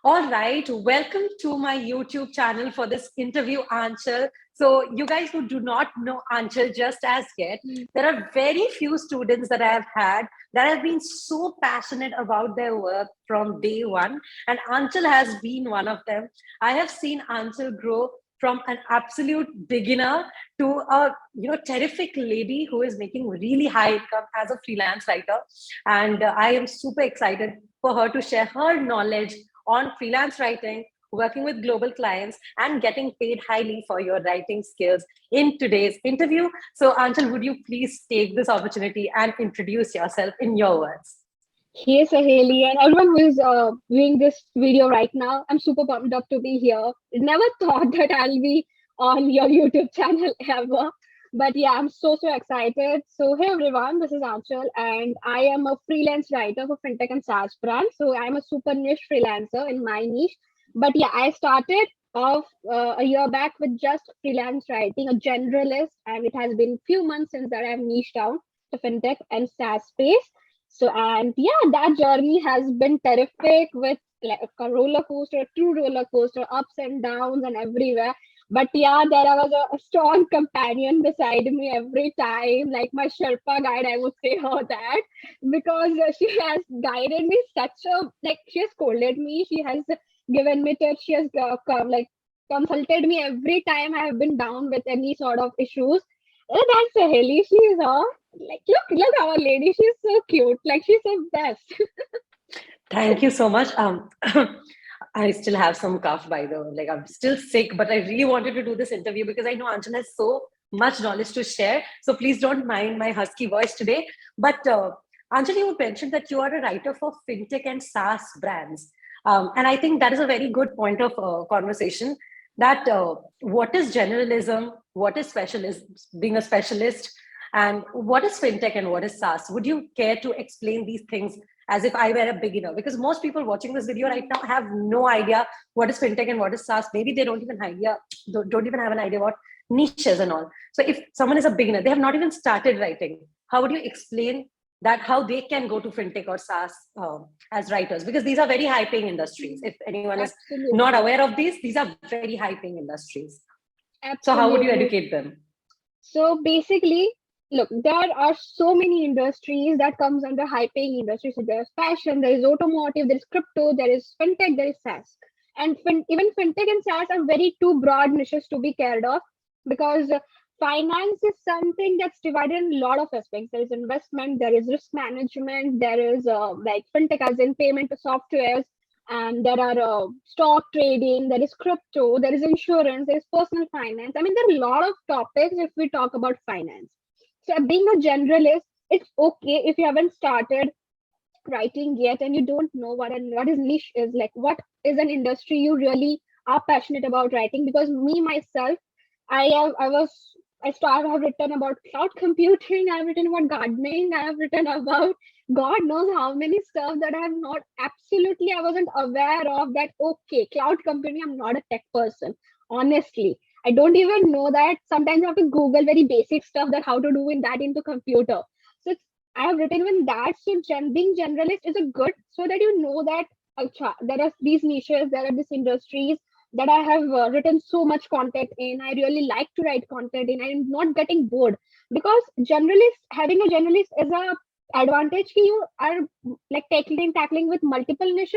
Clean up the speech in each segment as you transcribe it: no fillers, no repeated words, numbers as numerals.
All right, welcome to my YouTube channel for this interview, Aanchal. So, you guys who do not know Aanchal just as yet, there are very few students that I have had that have been so passionate about their work from day one, and Aanchal has been one of them. I have seen Aanchal grow from an absolute beginner to a terrific lady who is making really high income as a freelance writer, and I am super excited for her to share her knowledge on freelance writing, working with global clients, and getting paid highly for your writing skills in today's interview. So, Anchal, would you please take this opportunity and introduce yourself in your words? Hey, Saheli, and everyone who is viewing this video right now, I'm super pumped up to be here. Never thought that I'll be on your YouTube channel ever. But yeah, I'm so excited. So, hey everyone, this is Aanchal, and I am a freelance writer for Fintech and SaaS brand. So, I'm a super niche freelancer in my niche. But yeah, I started off a year back with just freelance writing, a generalist, and it has been few months since that I've niched down to Fintech and SaaS space. So, and yeah, that journey has been terrific with like a roller coaster, a true roller coaster, ups and downs and everywhere. But yeah, there was a strong companion beside me every time, like my Sherpa guide, I would say her that, because she has guided me such a, like, she has scolded me, she has given me tips, she has consulted me every time I have been down with any sort of issues. That's a Haley. She's like look our lady. She's so cute. Like she's the best. Thank you so much. I still have some cough, by the way. Like I'm still sick, but I really wanted to do this interview because I know Anchal has so much knowledge to share. So please don't mind my husky voice today. But Anjali, you mentioned that you are a writer for fintech and SaaS brands, and I think that is a very good point of conversation. That what is generalism, what is specialist, being a specialist, and what is fintech and what is SaaS? Would you care to explain these things as if I were a beginner? Because most people watching this video right now have no idea what is fintech and what is SaaS. Maybe they don't even have an idea what niches and all. So if someone is a beginner, they have not even started writing. How would you explain that? How they can go to fintech or SaaS as writers? Because these are very high-paying industries. If anyone is not Absolutely. aware of these are very high-paying industries. So how would you Absolutely. educate them? So basically, look, there are so many industries that comes under high paying industries. So there's fashion, there is automotive, there is crypto, there is fintech, there is SaaS. And even fintech and SaaS are very two broad niches to be cared of because finance is something that's divided in a lot of aspects. There is investment, there is risk management, there is like fintech as in payment to softwares, and there are stock trading, there is crypto, there is insurance, there is personal finance. I mean, there are a lot of topics if we talk about finance. So, being a generalist, it's okay if you haven't started writing yet and you don't know what is niche is, like what is an industry you really are passionate about writing. Because me myself, I have written about cloud computing, I've written about gardening, I have written about God knows how many stuff that I have not absolutely I wasn't aware of that. Okay, cloud computing, I'm not a tech person, honestly. I don't even know that. Sometimes I have to Google very basic stuff that how to do in that into computer. So I have written even that. So being generalist is a good so that you know that there are these niches, there are these industries that I have written so much content in. I really like to write content in. I'm not getting bored because having a generalist is a advantage. You are like tackling with multiple niches,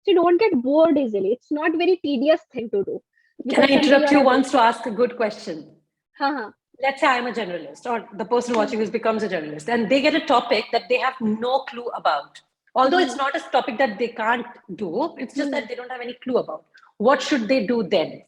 so you don't get bored easily. It's not very tedious thing to do Can I because something you interrupt are you able. once to ask a good question? Haha. Let's say I'm a journalist, or the person watching this becomes a journalist, and they get a topic that they have no clue about. Although it's not a topic that they can't do, it's just that they don't have any clue about. What should they do then?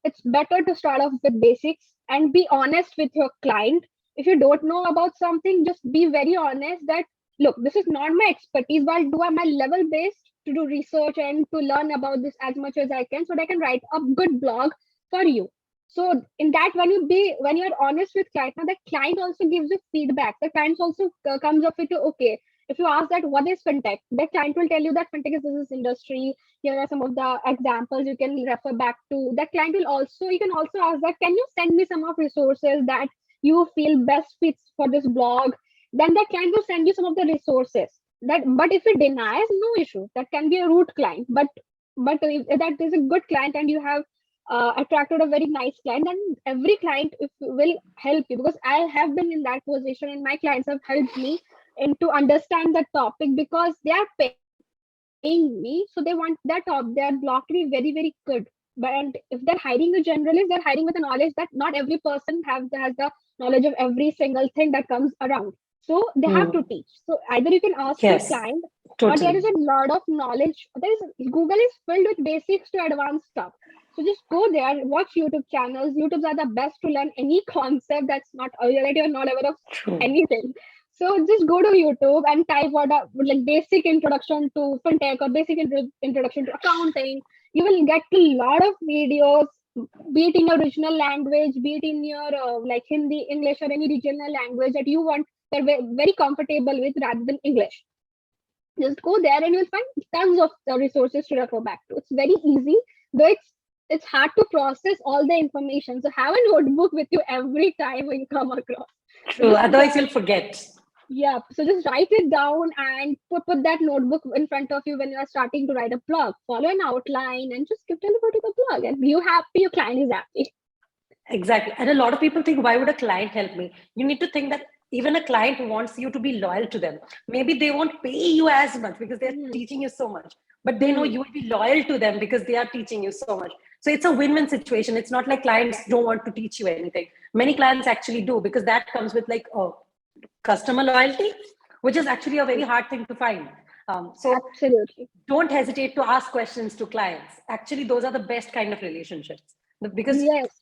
It's better to start off with basics and be honest with your client. If you don't know about something, just be very honest that look, this is not my expertise, but I'll do at my level best to do research and to learn about this as much as I can so that I can write a good blog for you. So in that, when you're honest with client, now the client also gives you feedback. The client also comes up with you, okay. If you ask that what is fintech, the client will tell you that fintech is this industry. Here are some of the examples you can refer back to. The client will also, you can also ask that, can you send me some of resources that you feel best fits for this blog? Then the client will send you some of the resources. But if it denies, no issue. That can be a root client. But if that is a good client and you have attracted a very nice client, then every client if will help you, because I have been in that position and my clients have helped me and to understand the topic, because they are paying me, so they want that top their block to be very, very good. But and if they're hiring a generalist, they're hiring with the knowledge that not every person has the knowledge of every single thing that comes around. So they have to Hmm. teach. So either you can ask your Yes, client, or there is totally. a lot of knowledge. There is Google is filled with basics to advanced stuff. So just go there, watch YouTube channels. YouTubes are the best to learn any concept that's not that you're not aware of True. anything. So just go to YouTube and type what are like basic introduction to fintech or basic introduction to accounting. You will get a lot of videos, be it in your original language, be it in your like Hindi, English, or any regional language that you want, that very comfortable with rather than English. Just go there and you'll find tons of resources to refer back to. It's very easy, though it's hard to process all the information. So have a notebook with you every time when you come across. So True. just Otherwise, you'll forget. yeah, so just write it down and put that notebook in front of you when you are starting to write a blog. Follow an outline and just give deliver to the blog. And you happy, your client is happy. Exactly. And a lot of people think, why would a client help me? You need to think that even a client wants you to be loyal to them. Maybe they won't pay you as much because they're Hmm. teaching you so much, but they know Hmm. you will be loyal to them because they are teaching you so much. So it's a win-win situation. It's not like clients don't want to teach you anything. Many clients actually do, because that comes with like customer loyalty, which is actually a very Hmm. hard thing to find. So Absolutely. don't hesitate to ask questions to clients. Actually, those are the best kind of relationships, because Yes.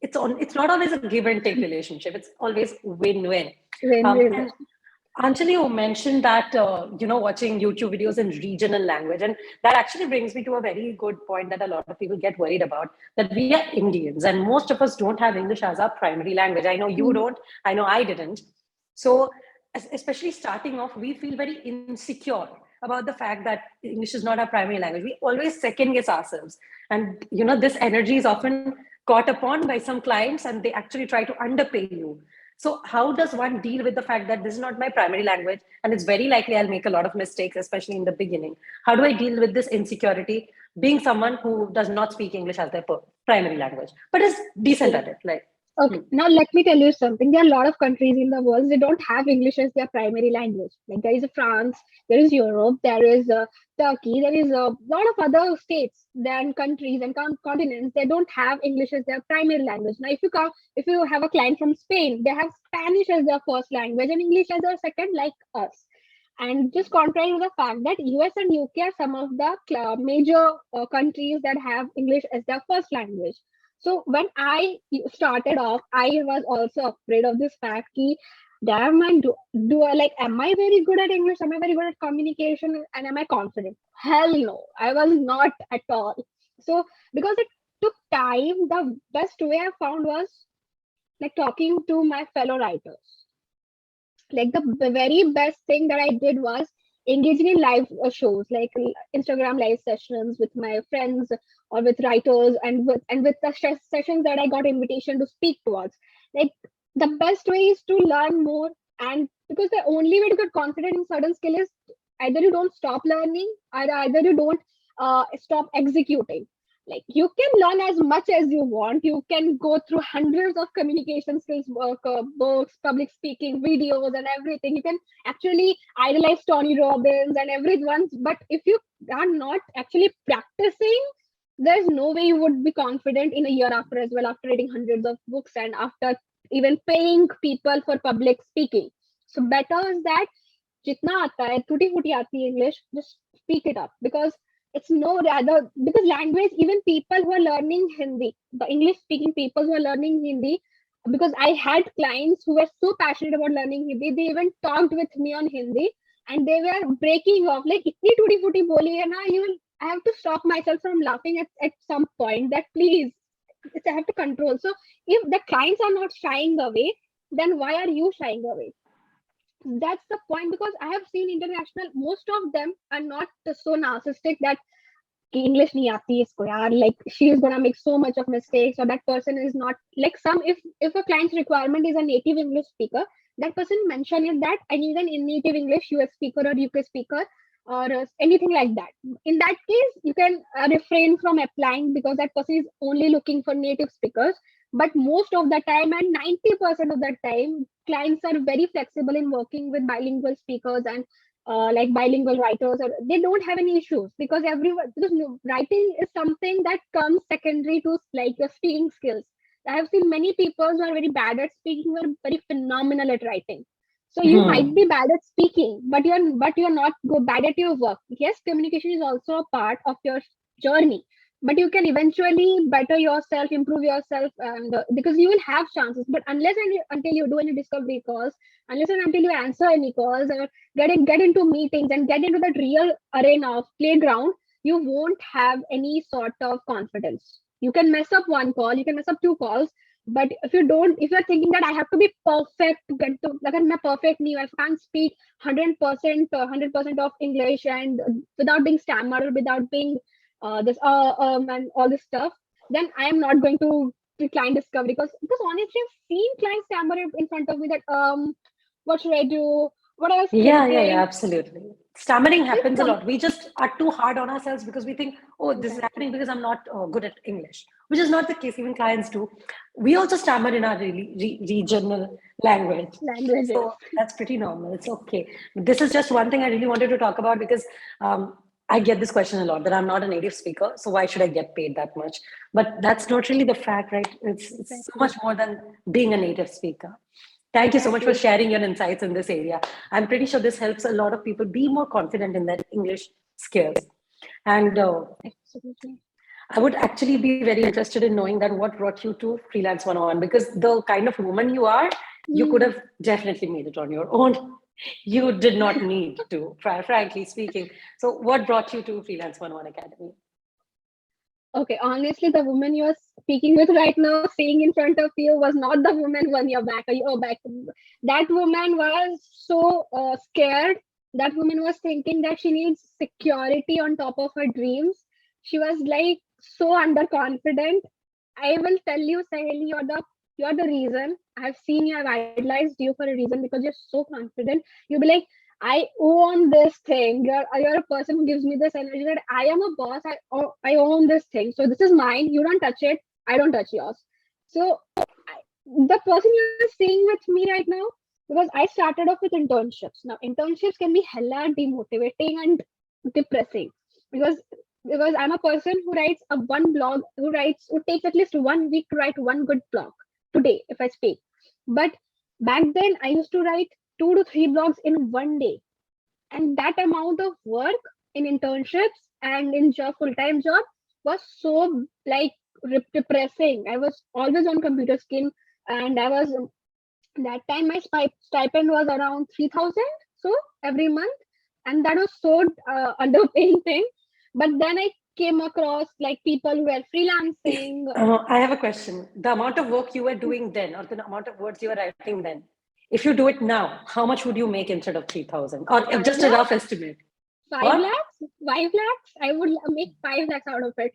it's not always a give and take relationship. It's always win-win. Win-win. And Anjali, you mentioned that watching YouTube videos in regional language, and that actually brings me to a very good point that a lot of people get worried about. That we are Indians, and most of us don't have English as our primary language. I know you Hmm. don't. I know I didn't. So, especially starting off, we feel very insecure about the fact that English is not our primary language. We always second guess ourselves, and this energy is often caught upon by some clients, and they actually try to underpay you. So, how does one deal with the fact that this is not my primary language, and it's very likely I'll make a lot of mistakes, especially in the beginning? How do I deal with this insecurity, being someone who does not speak English as their primary language, but is decent Okay. at it? Like, Okay, now let me tell you something. There are a lot of countries in the world they don't have English as their primary language. Like there is France, there is Europe, there is Turkey, there is a lot of other states, then countries and continents. They don't have English as their primary language. Now, if you have a client from Spain, they have Spanish as their first language and English as their second, like us. And just contrary to the fact that US and UK are some of the major countries that have English as their first language. So when I started off, I was also afraid of this fact ki, damn, man, do I like, am I very good at English? Am I very good at communication? And am I confident? Hell no, I was not at all. So because it took time, the best way I found was like talking to my fellow writers. Like the very best thing that I did was engaging in live shows, like Instagram live sessions with my friends or with writers, and with the sessions that I got invitation to speak towards. Like the best way is to learn more, and because the only way to get confident in certain skill is either you don't stop learning, or either you don't stop executing. Like you can learn as much as you want, you can go through hundreds of communication skills books, public speaking videos and everything. You can actually idolize Tony Robbins and everyone, but if you are not actually practicing, there's no way you would be confident in a year after as well, after reading hundreds of books and after even paying people for public speaking. So better is that जितना आता है टूटी फूटी आती है English just speak it up, because it's no rather, because language, even people who are learning Hindi, the English speaking people who are learning Hindi, because I had clients who were so passionate about learning Hindi, they even talked with me on Hindi and they were breaking off like itni tutti futti boli hai na, you will, I have to stop myself from laughing at some point that please, I have to control. So if the clients are not shying away, then why are you shying away? That's the point, because I have seen international, most of them are not so narcissistic that कि English नहीं आती है इसको यार, like she is gonna make so much of mistakes, or that person is not like some, if a client's requirement is a native English speaker, that person mentioned it that I need an native English US speaker or UK speaker or anything like that. In that case, you can refrain from applying because that person is only looking for native speakers. But most of the time, and 90% of the time, clients are very flexible in working with bilingual speakers and like bilingual writers, or they don't have any issues because everyone, because writing is something that comes secondary to like your speaking skills. I have seen many people who are very bad at speaking who are very phenomenal at writing. So you might Hmm. be bad at speaking, but you're not go bad at your work. Yes, communication is also a part of your journey, but you can eventually better yourself, improve yourself, and because you will have chances. But until you do any discovery calls, unless and until you answer any calls or get into meetings and get into that real arena of playground, you won't have any sort of confidence. You can mess up one call, you can mess up two calls, but if you're thinking that I have to be perfect to get to like my perfect new, I can't speak 100% of English and without being stammered or without being this and all this stuff, then I am not going to client discovery because honestly I've seen clients stammer in front of me that what should I do? What I was Yeah, thinking. absolutely. Stammering It's happens a some lot. We just are too hard on ourselves because we think, oh, this is exactly happening because I'm not good at English, which is not the case. Even clients do. We also stammer in our regional language. languages. So that's pretty normal. It's okay. This is just one thing I really wanted to talk about because I get this question a lot that I'm not a native speaker. So why should I get paid that much? But that's not really the fact, right? It's so Exactly. much more than being a native speaker. Thank you so much for Exactly. sharing your insights in this area. I'm pretty sure this helps a lot of people be more confident in their English skills. And Absolutely. I would actually be very interested in knowing that what brought you to Freelance 101 because the kind of woman you are, you could Hmm. have definitely made it on your own. You did not need to, frankly speaking. So, what brought you to Freelance 101 Academy? Okay, honestly, the woman you're speaking with right now, sitting in front of you, was not the woman when you're back. You're back. That woman was so scared. That woman was thinking that she needs security on top of her dreams. She was like so underconfident. I will tell you, Saheli, you're the reason. I've seen you, I've idolized you for a reason because you're so confident. You'll be like, I own this thing. You're a person who gives me this energy that I am a boss. I own this thing. So this is mine. You don't touch it. I don't touch yours. So the person you're seeing with me right now, because I started off with internships. Now internships can be hella demotivating and depressing because I'm a person who writes a one blog, who takes at least 1 week to write one good blog today if I speak. But back then I used to write 2 to 3 blogs in one day, and that amount of work in internships and in job full-time job was so like depressing. I was always on computer screen, and I was that time my stipend was around 3,000 so every month, and that was so underpaying thing. But then I came across like people who were If freelancing. I have a question, the amount of work you were doing then, or the amount of words you were writing then, if you do it now, how much would you make instead of 3,000? Or if 5 just a rough lakhs estimate? 5 What? lakhs 5 lakhs I would make 5 lakhs out of it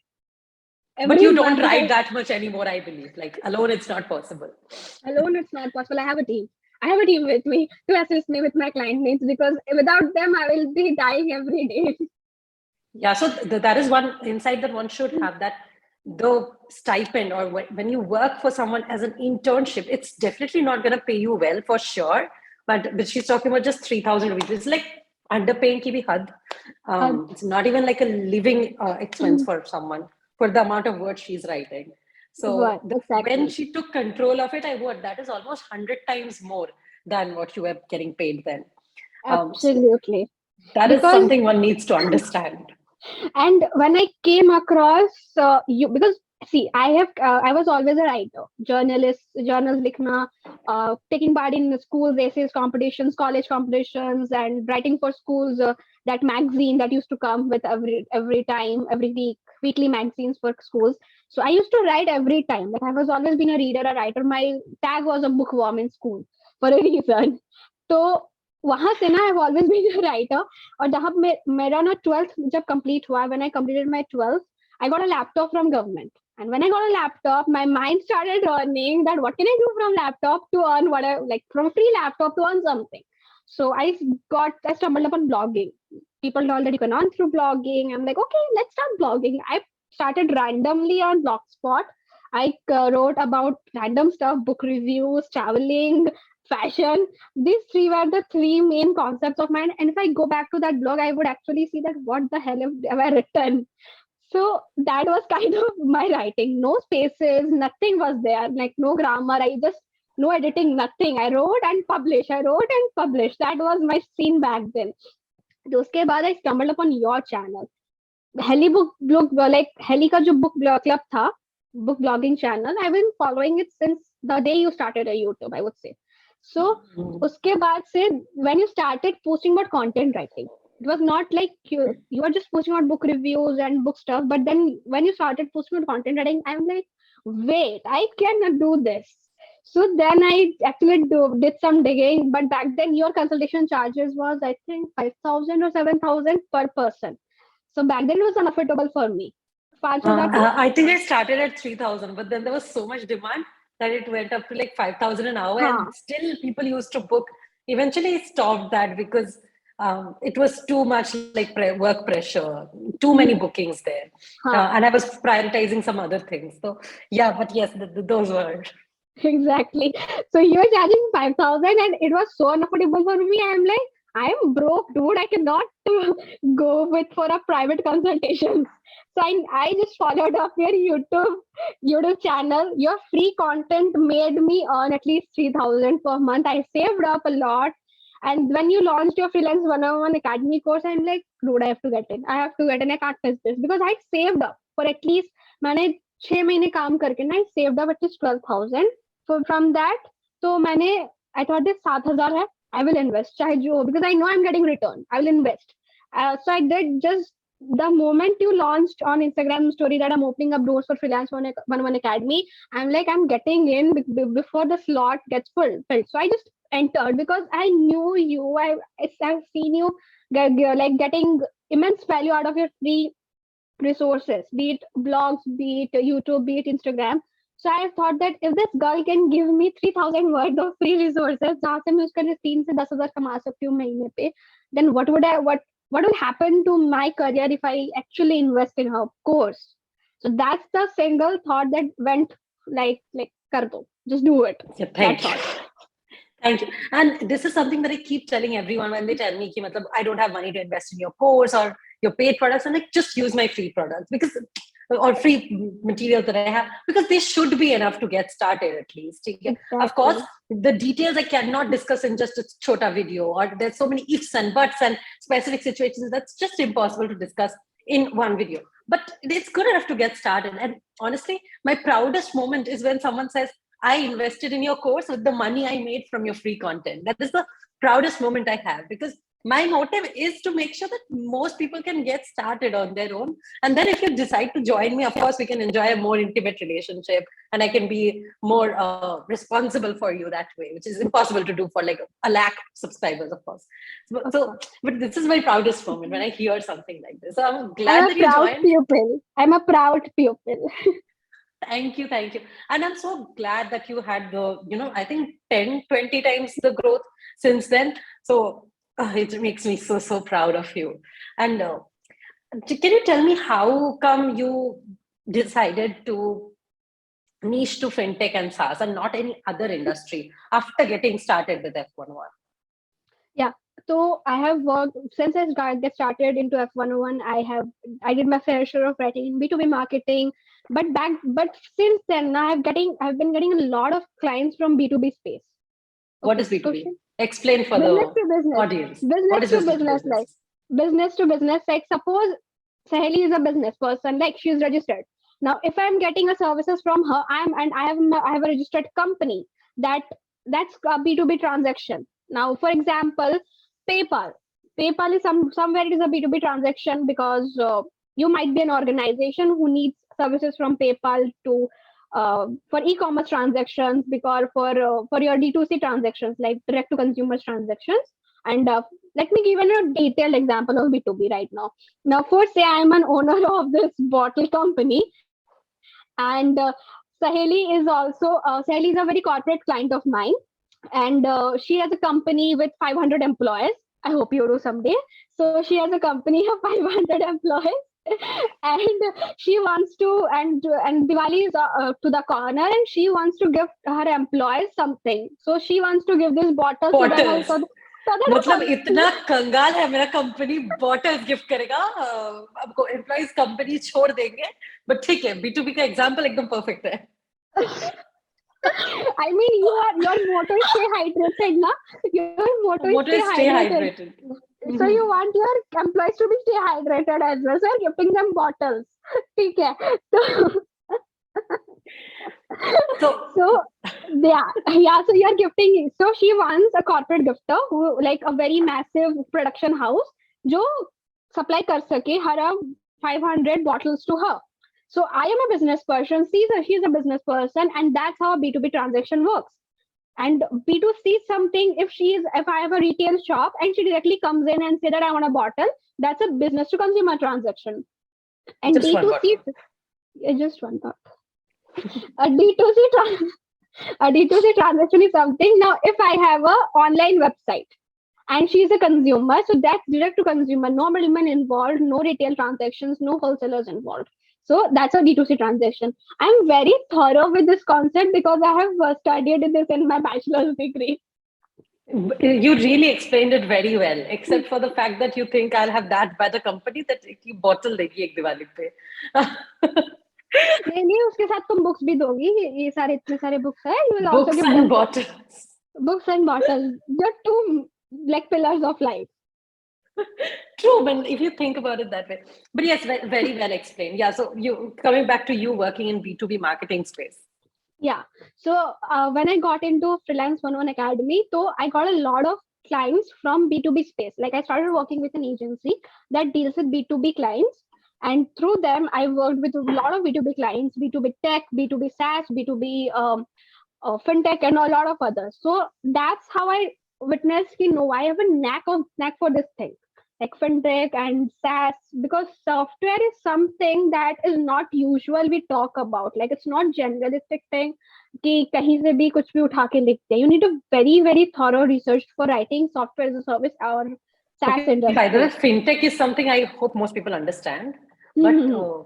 But every you don't month write because that much anymore, I believe. Like alone, it's not possible. alone it's not possible. I have a team with me to assist me with my client needs because without them I will be dying every day. Yeah, so that is one insight that one should have that the stipend or when you work for someone as an internship, it's definitely not going to pay you well for sure. But she's talking about just 3,000 rupees. It's like underpaying ki bhi had. uh, It's not even like a living expense for someone for the amount of words she's writing. what So when exactly. she took control of it, I would that is almost 100 times more than what you were getting paid then. So Absolutely. that is Because something one needs to understand. and when I came across you, because see, I was always a writer, journals likhna, taking part in school races, competitions, college competitions, and writing for schools. That magazine that used to come with every time, every week, weekly magazines for schools. So I used to write every time. Like I was always been a reader, a writer. My tag was a bookworm in school for a reason. तो वहां से ना I have always been a writer. और जहाँ मेरा ना 12th जब complete हुआ, when I completed my 12th, I got a laptop from government. And when I got a laptop, my mind started running that what can I do from laptop to earn whatever, like from free laptop to earn something. So I stumbled upon blogging. People told that you can earn through blogging. I'm like, okay, let's start blogging. I started randomly on Blogspot. I wrote about random stuff, book reviews, traveling, fashion. These three were the three main concepts of mine. And if I go back to that blog, I would actually see that what the hell have I written? So that was kind of my writing. No spaces, nothing was there, like no grammar. I just no editing, nothing. I wrote and published. I wrote and published. That was my scene back then. तो उसके बाद I stumbled upon your channel. Heli book blog like Heli का जो book club था, book blogging channel. I've been following it since the day you started a YouTube, I would say. So उसके बाद से when you started posting about content writing, it was not like you were just posting about book reviews and book stuff. But then when you started posting about content writing, I'm like, wait, I cannot do this. So then I actually did some digging. But back then your consultation charges was I think 5,000 or 7,000 per person. So back then it was unaffordable for me. 5,000 I think I started at 3,000, but then there was so much demand that it went up to like 5,000 an hour, and still people used to book. Eventually, I stopped that because it was too much like work pressure, too many bookings there, and I was prioritizing some other things. So yeah, but yes, those were. Exactly. So you were charging 5,000 and it was so unaffordable for me. I'm like, I'm broke, dude. I cannot go with for a private consultation. So I just followed up your YouTube channel. Your free content made me earn at least 3,000 per month. I saved up a lot. And when you launched your freelance 101 academy course, I'm like, dude, I have to get in. I have to get in. I can't miss this because I saved up for at least मैंने 6 महीने काम करके ना I saved up at least 12,000. So from that, तो मैंने I thought this 7,000 है. I will invest चाहे जो because I know I'm getting return. I will invest. So I did just the moment you launched on Instagram story that I'm opening up doors for freelance 101 academy. I'm like I'm getting in before the slot gets filled. So I just entered because I knew you. I've seen you like getting immense value out of your free resources, be it blogs, be it YouTube, be it Instagram. So I thought that if this girl can give me 3,000 worth of free resources, जहाँ से मैं उसका 3 से 10,000 कमा सकती हूँ महीने पे, then what will happen to my career if I actually invest in her course? So that's the single thought that went like कर दो, just do it. Yeah, thank you. Thank you. And this is something that I keep telling everyone when they tell me, ki, matlab, I don't have money to invest in your course or your paid products. I'm like, just use my free products because or free materials that I have because they should be enough to get started at least. Exactly. Of course, the details I cannot discuss in just a chota video, or there's so many ifs and buts and specific situations that's just impossible to discuss in one video. But it's good enough to get started. And honestly, my proudest moment is when someone says, I invested in your course with the money I made from your free content. That is the proudest moment I have because my motive is to make sure that most people can get started on their own. And then if you decide to join me, of course, we can enjoy a more intimate relationship and I can be more responsible for you that way, which is impossible to do for like a lakh subscribers, of course. But this is my proudest moment when I hear something like this. So I'm glad that you joined. I'm a proud pupil. Thank you. And I'm so glad that you had the, I think 10, 20 times the growth since then. So it makes me so proud of you. And can you tell me how come you decided to niche to fintech and SaaS and not any other industry after getting started with F101? Yeah. So I have worked since I get started into F101. I did my fair share of writing in B2B marketing, but since then I've been getting a lot of clients from B2B space. What is B2B? Explain for the audience. Business to business. Like suppose Saheli is a business person, like she's registered. Now, if I'm getting a services from her, I have a registered company that's a B2B transaction. Now, for example, PayPal is somewhere it is a B2B transaction because you might be an organization who needs services from PayPal to for e-commerce transactions, because for your D2C transactions like direct to consumer transactions. And let me give you a detailed example of B2B right now. Now, first say I am an owner of this bottle company, And Saheli is also Saheli is a very corporate client of mine, and she has a company with 500 employees. I hope you do someday. So she has a company of 500 employees, and she wants to, and Diwali is to the corner, and she wants to give her employees something. So she wants to give this bottle to them, Bottles. so that मतलब the इतना कंगाल है मेरा company bottles gift करेगा अब employees company छोड़ देंगे but ठीक है B2B का एग्जांपल एकदम परफेक्ट है I mean, your motto is stay hydrated, na? Your motto is Motto stay is stay hydrated. hydrated. So you want your employees to be stay hydrated as well. So you're gifting them bottles. ठीक है. So yeah. So you're gifting. So she wants a corporate gifter who like a very massive production house, जो supply कर सके हर 500 bottles to her. So I am a business person. She's a business person, and that's how a B2B transaction works. And B2C something, if I have a retail shop and she directly comes in and say that I want a bottle, that's a business to consumer transaction. And Just one D2C, bottle. just one thought. A D2C, a D2C transaction is something. Now, if I have a online website and she's a consumer, so that's direct to consumer, no middleman involved, no retail transactions, no wholesalers involved. So that's a D2C transaction. I'm very thorough with this concept because I have studied this in my bachelor's degree. You really explained it very well, except for the fact that you think I'll have that by the company that एक bottle देगी एक दिवाली पे. नहीं उसके साथ तुम books भी दोगी ये सारे इतने सारे बुक्स है you will also Books give and them bottles. books and bottles. The two like pillars of life. True, but if you think about it that way. But yes, very well explained. Yeah, so you coming back to you working in B2B marketing space. Yeah. So when I got into Freelance 101 Academy, so I got a lot of clients from B2B space. Like I started working with an agency that deals with B2B clients. And through them, I worked with a lot of B2B clients, B2B tech, B2B SaaS, B2B Fintech, and a lot of others. So that's how I witnessed, I have a knack for this thing, like Fintech and SaaS, because software is something that is not usual we talk about. Like it's not generalistic thing कि कहीं से भी कुछ भी उठा के लिखते हैं. You need a very very thorough research for writing software as a service or SaaS Okay, by the way, industry. fintech is something I hope most people understand. But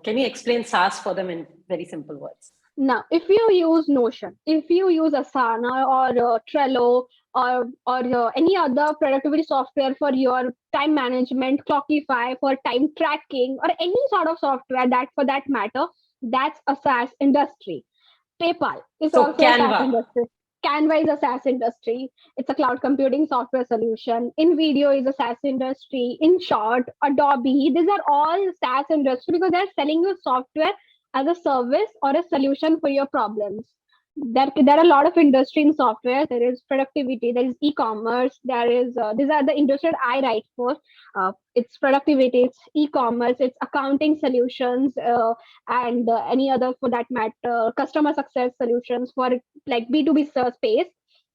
can you explain SaaS for them in very simple words? Now, if you use Notion, if you use Asana or Trello or any other productivity software for your time management, Clockify for time tracking, or any sort of software that for that matter, that's a SaaS industry. PayPal is So also a SaaS Canva. industry. Canva is a SaaS industry. It's a cloud computing software solution. InVideo is a SaaS industry. In short, Adobe, these are all SaaS industry because they're selling you software as a service or a solution for your problems. There are a lot of industry in software. There is productivity, there is e-commerce, there is these are the industry I write for. It's productivity, it's e-commerce, it's accounting solutions, and any other for that matter, customer success solutions for like B2B space,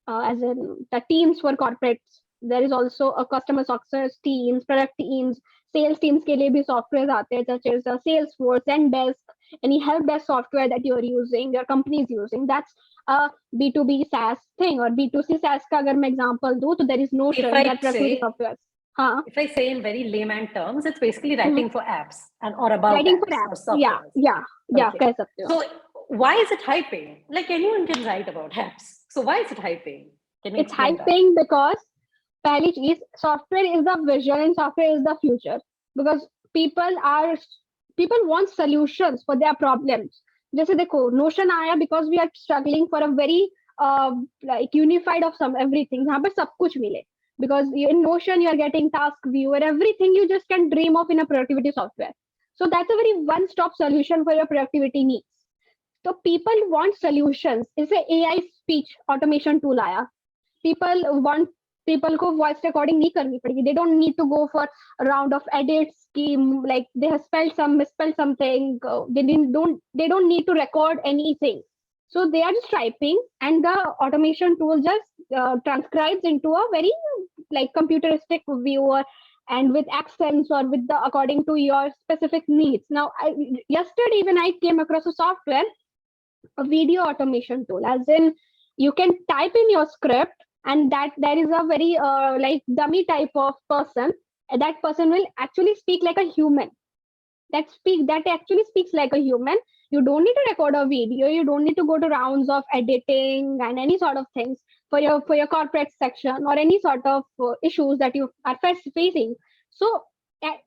as in the teams for corporates. There is also a customer success teams, product teams, sales teams के लिए भी softwares आते हैं, such as Salesforce, Zendesk, any help desk software that you're using, your company is using. That's a B2B SaaS thing. Or B2C SaaS का अगर मैं example दूँ, तो there is If Notion, I that productivity say software. हाँ. if I say in very layman terms, it's basically writing for apps and or about Writing for apps or apps. softwares. Yeah, Okay. कह सकते हो. So why is it high paying? Like anyone can write about apps. So why is it high paying? Can you It's high explain that? paying because पहली चीज software is the vision and software is the future, because people want solutions for their problems. जैसे देखो Notion आया because we are struggling for a very like unified of some everything जहाँ पर सब कुछ मिले, because in Notion you are getting task view and everything you just can dream of in a productivity software. So that's a very one stop solution for your productivity needs. So people want solutions. इसे AI speech automation tool आया. People को voice recording नहीं करनी पड़ेगी. They don't need to go for a round of edits कि like they have misspelled something. They don't need to record anything. So they are just typing and the automation tool just transcribes into a very like computeristic view, and with accents or with the according to your specific needs. Now, yesterday when I came across a software a video automation tool, as in you can type in your script, and that there is a very like dummy type of person, and that person will actually speak like a human, that actually speaks like a human. You don't need to record a video, you don't need to go to rounds of editing and any sort of things for your corporate section or any sort of issues that you are facing. So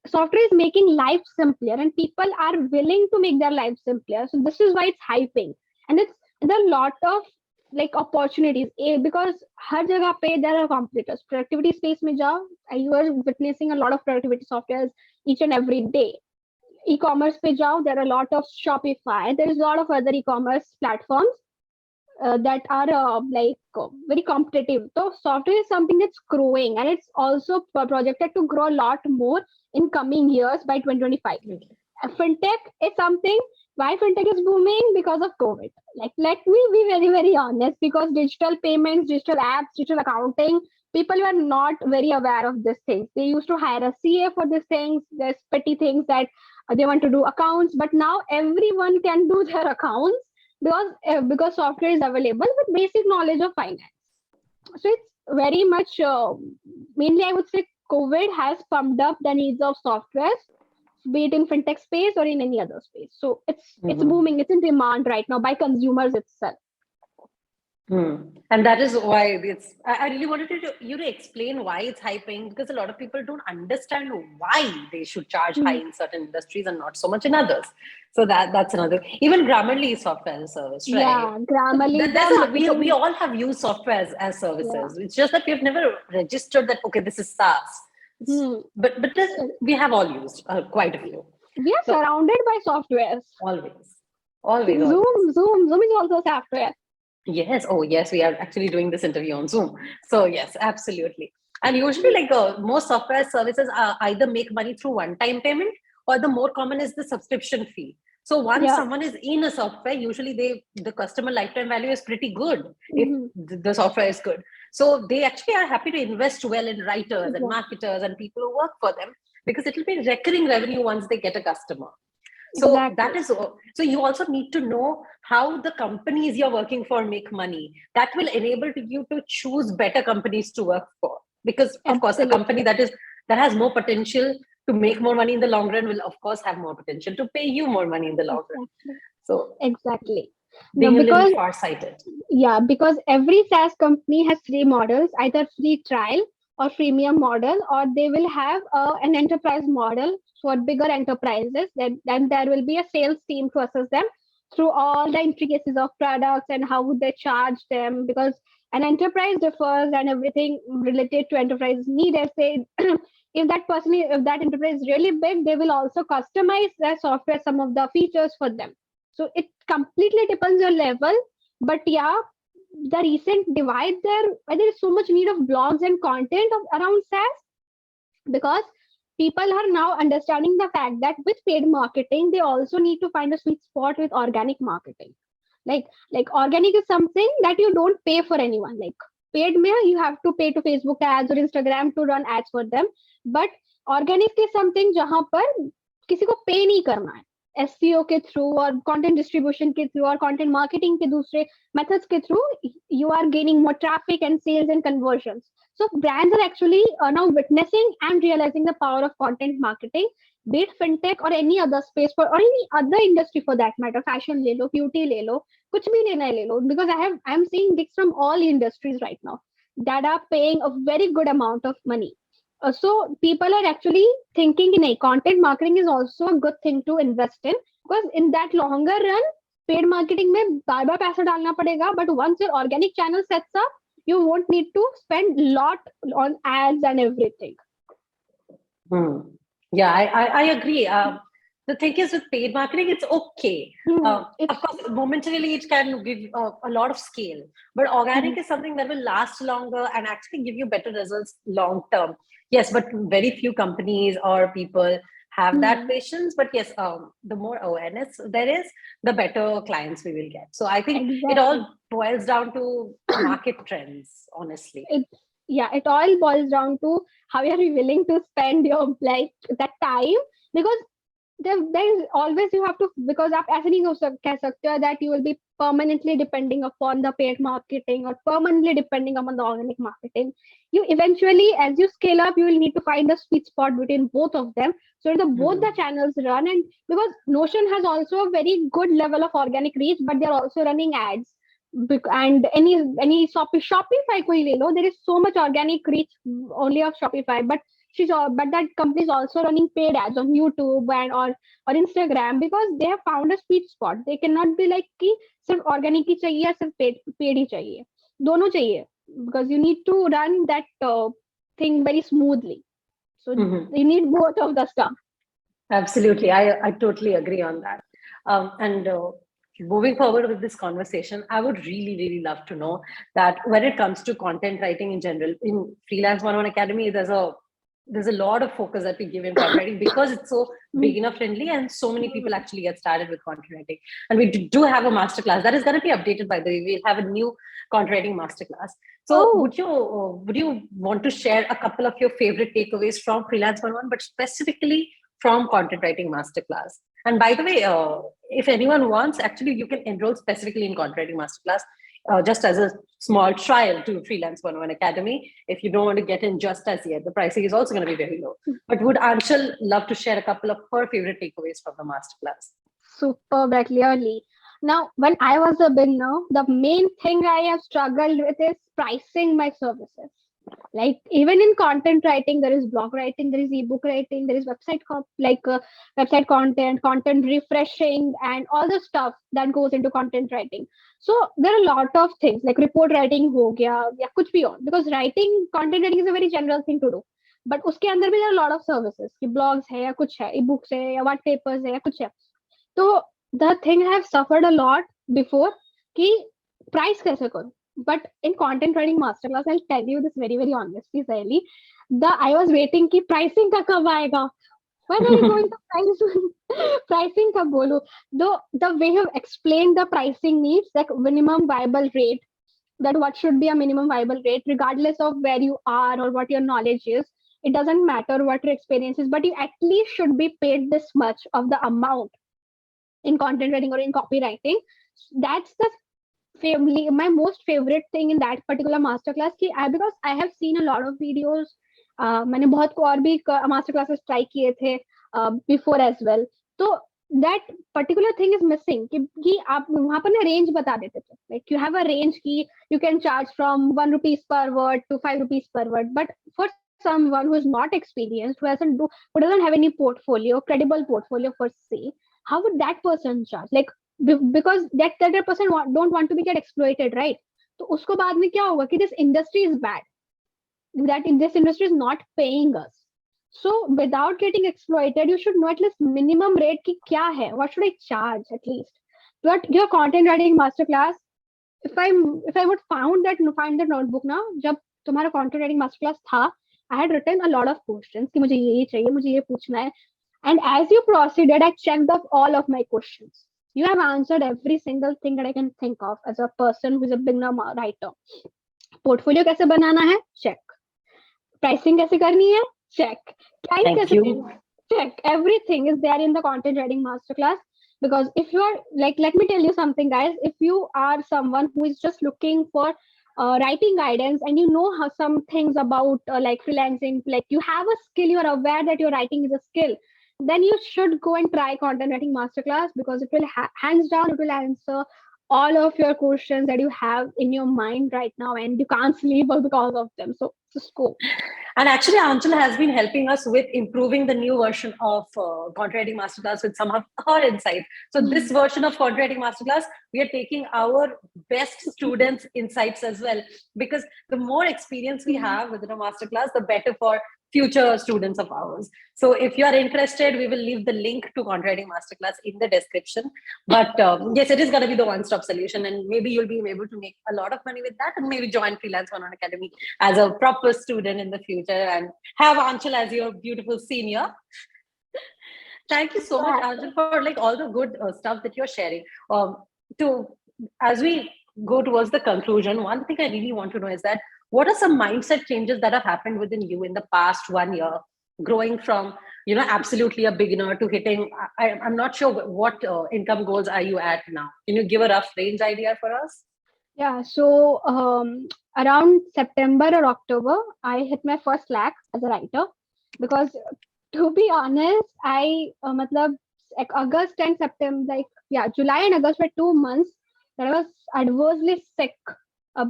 software is making life simpler, and people are willing to make their life simpler. So this is why it's hyping, and it's there are a lot of like opportunities, because हर जगह पे there are competitors. Productivity space में जाओ, you are witnessing a lot of productivity softwares each and every day. E-commerce पे जाओ, there are a lot of Shopify. There is a lot of other e-commerce platforms that are very competitive. So software is something that's growing, and it's also projected to grow a lot more in coming years by 2025. Fintech is something. Why fintech is booming? Because of COVID. Like, let me be very, very honest. Because digital payments, digital apps, digital accounting, people were not very aware of these things. They used to hire a CA for these things. There's petty things that they want to do accounts, but now everyone can do their accounts because software is available with basic knowledge of finance. So it's very much mainly I would say COVID has pumped up the needs of software, be it in fintech space or in any other space. So it's Mhm. booming. It's in demand right now by consumers itself. And that is why I really wanted you to explain why it's hyping, because a lot of people don't understand why they should charge high Hmm. in certain industries and not so much in others. So that's another. Even Grammarly is software as a service, right? Yeah, So Grammarly, the we marketing. all have used software as Yeah. services. It's just that we've never registered that, okay, this is SaaS. Hmm. We have all used quite a few. We are So surrounded by softwares. always, always, always. Zoom is also software. Yes. Oh, yes. We are actually doing this interview on Zoom. So yes, absolutely. And usually, like most software services either make money through one-time payment, or the more common is the subscription fee. So once Yeah. someone is in a software, usually the customer lifetime value is pretty good if Hmm. the software is good. So they actually are happy to invest well in writers and Exactly. marketers and people who work for them, because it will be recurring revenue once they get a customer. So that Exactly. is, so you also need to know how the companies you're working for make money. That will enable you to choose better companies to work for, because of course a company Absolutely. that has more potential to make more money in the long run will of course have more potential to pay you more money in the long run. Exactly. So Exactly. No, being a little because far-sighted. yeah, because every SaaS company has three models, either free trial or freemium model, or they will have an enterprise model for bigger enterprises. Then there will be a sales team to assist them through all the intricacies of products and how would they charge them, because an enterprise differs and everything related to enterprise need. I say if that enterprise is really big, they will also customize their software, some of the features for them. So it completely depends on level. But yeah, the recent divide there, why there is so much need of blogs and content around SaaS, because people are now understanding the fact that with paid marketing, they also need to find a sweet spot with organic marketing. Like organic is something that you don't pay for anyone. Like paid में you have to pay to Facebook ads or Instagram to run ads for them, but organic is something जहाँ पर किसी को पे नहीं करना है, SEO के थ्रू और कंटेंट डिस्ट्रीब्यूशन के थ्रू और कंटेंट मार्केटिंग के दूसरे मेथड्स के through you are gaining more traffic and sales and conversions. So brands are actually now witnessing and realizing the power of content marketing, be it fintech or any other space for or any other industry for that matter. Fashion ले लो, beauty ले लो, कुछ भी लेना है ले लो. Because I'm seeing gigs from all industries right now that are paying a very good amount of money. So people are actually thinking in a content marketing is also a good thing to invest in, because in that longer run, paid marketing में बार बार पैसा डालना पड़ेगा. But once your organic channel sets up, you won't need to spend lot on ads and everything. Hmm. Yeah, I agree. The thing is, with paid marketing, it's okay. Of It's course, momentarily it can give a lot of scale, but organic is something that will last longer and actually give you better results long term. Yes, but very few companies or people have that patience. But yes, the more awareness there is, the better clients we will get. So I think it exactly. all boils down to market trends, honestly. it it all boils down to how are you willing to spend your like that time, because there is always you have to, because आप ऐसे नहीं कह सकते हो that you will be permanently depending upon the paid marketing or permanently depending upon the organic marketing. You eventually, as you scale up, you will need to find the sweet spot between both of them so that both the Mhm. channels run. And because Notion has also a very good level of organic reach, but they're also running ads. And any Shopify ko hi le lo, there is so much organic reach only of Shopify, but but that company is also running paid ads on YouTube and or Instagram because they have found a sweet spot. They cannot be like कि सिर्फ organic ही चाहिए या सिर्फ paid ही चाहिए, दोनों चाहिए, because you need to run that thing very smoothly. So Mhm. you need both of the stuff. Absolutely. I totally agree on that. And moving forward with this conversation, I would really, really love to know that when it comes to content writing in general, in Freelance 101 Academy, there's a lot of focus that we give in content writing because it's so Mm. beginner friendly and so many people actually get started with content writing. And we do have a masterclass that is going to be updated, by the way. We'll have a new content writing masterclass. So Oh, would you want to share a couple of your favorite takeaways from Freelance 101, but specifically from content writing masterclass? And by the way, if anyone wants, actually, you can enroll specifically in content writing masterclass just as a small trial to Freelance 101 Academy. If you don't want to get in just as yet, the pricing is also going to be very low. But would Anshul love to share a couple of her favorite takeaways from the masterclass? superb, clearly. Now, when I was a beginner, the main thing I have struggled with is pricing my services. Like even in content writing, there is blog writing, there is ebook writing, there is website content, content refreshing, and all the stuff that goes into content writing. So there are a lot of things like report writing ho gaya ya kuch bhi ho, because writing content writing is a very general thing to do. But उसके अंदर भी there are a lot of services कि blogs है या कुछ है, ebooks है या white papers है या कुछ है. So the thing I have suffered a lot before कि price कैसे करूं. But in content writing masterclass, I'll tell you this very, very honestly, Sally. I was waiting कि pricing का कब आएगा. When are you going to price pricing का बोलो. Though the way you have explained the pricing needs, like minimum viable rate, that what should be a minimum viable rate, regardless of where you are or what your knowledge is. It doesn't matter what your experience is, but you at least should be paid this much of the amount in content writing or in copywriting. That's the family my most favorite thing in that particular masterclass कि because I have seen a lot of videos. मैंने बहुत को और भी master classes try किए थे before as well. तो that particular thing is missing कि आप वहाँ पर ना range बता देते थे, like you have a range कि you can charge from 1 rupees per word to 5 rupees per word. But for someone who is not experienced, who doesn't have any portfolio, credible portfolio per se, how would that person charge? Like because that person don't want to be get exploited, right? तो उसको बाद में क्या होगा कि this industry is bad, that in this industry is not paying us. So without getting exploited, you should know at least minimum rate ki kya hai, what should I charge at least. But your content writing masterclass, if I would find that notebook now, जब तुम्हारा content writing masterclass था, I had written a lot of questions कि मुझे ये चाहिए, मुझे ये पूछना है. And as you proceeded, I checked off all of my questions. You have answered every single thing that I can think of as a person who is a beginner writer. Portfolio कैसे बनाना है? Check. Pricing कैसे करनी है? Check. Client Thank कैसे you. देना है? Check. Everything is there in the content writing masterclass. Because if you are like, let me tell you something, guys. If you are someone who is just looking for writing guidance and you know how some things about like freelancing, like you have a skill, you are aware that your writing is a skill, then you should go and try content writing masterclass because it will hands down it will answer all of your questions that you have in your mind right now and you can't sleep because of them. So just go. And actually, Aanchal has been helping us with improving the new version of Content Writing Masterclass with some of her insights. So this version of Content Writing Masterclass, we are taking our best students' insights as well, because the more experience we have within a masterclass, the better for future students of ours. So if you are interested, we will leave the link to Content Writing Masterclass in the description. But yes, it is going to be the one-stop solution, and maybe you'll be able to make a lot of money with that, and maybe join Freelance 101 Academy as a proper student in the future and have Aanchal as your beautiful senior. Thank you so much, Aanchal, for like all the good stuff that you're sharing. To As we go towards the conclusion, one thing I really want to know is that what are some mindset changes that have happened within you in the past 1 year, growing from absolutely a beginner to hitting, I'm not sure what income goals are you at now. Can you give a rough range idea for us? Yeah, so around September or October, I hit my first lakh as a writer because, to be honest, matlab, like August and September, like, yeah, July and August were 2 months that I was adversely sick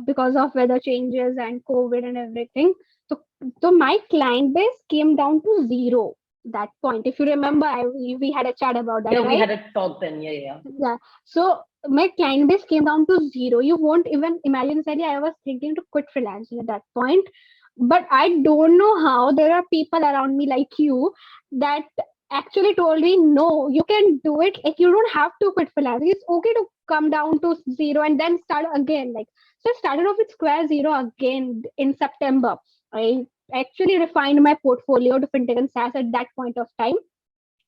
because of weather changes and COVID and everything. So, so my client base came down to zero that point. If you remember, we had a chat about that, Yeah, we right? had a talk then. Yeah, yeah. Yeah. So my client base came down to zero. You won't even imagine, Sally, I was thinking to quit freelancing at that point. But I don't know how there are people around me like you that actually told me, no, you can do it. Like, you don't have to quit freelancing. It's okay to come down to zero and then start again. Like, so I started off with square zero again in September. I actually refined my portfolio to fintech and SaaS at that point of time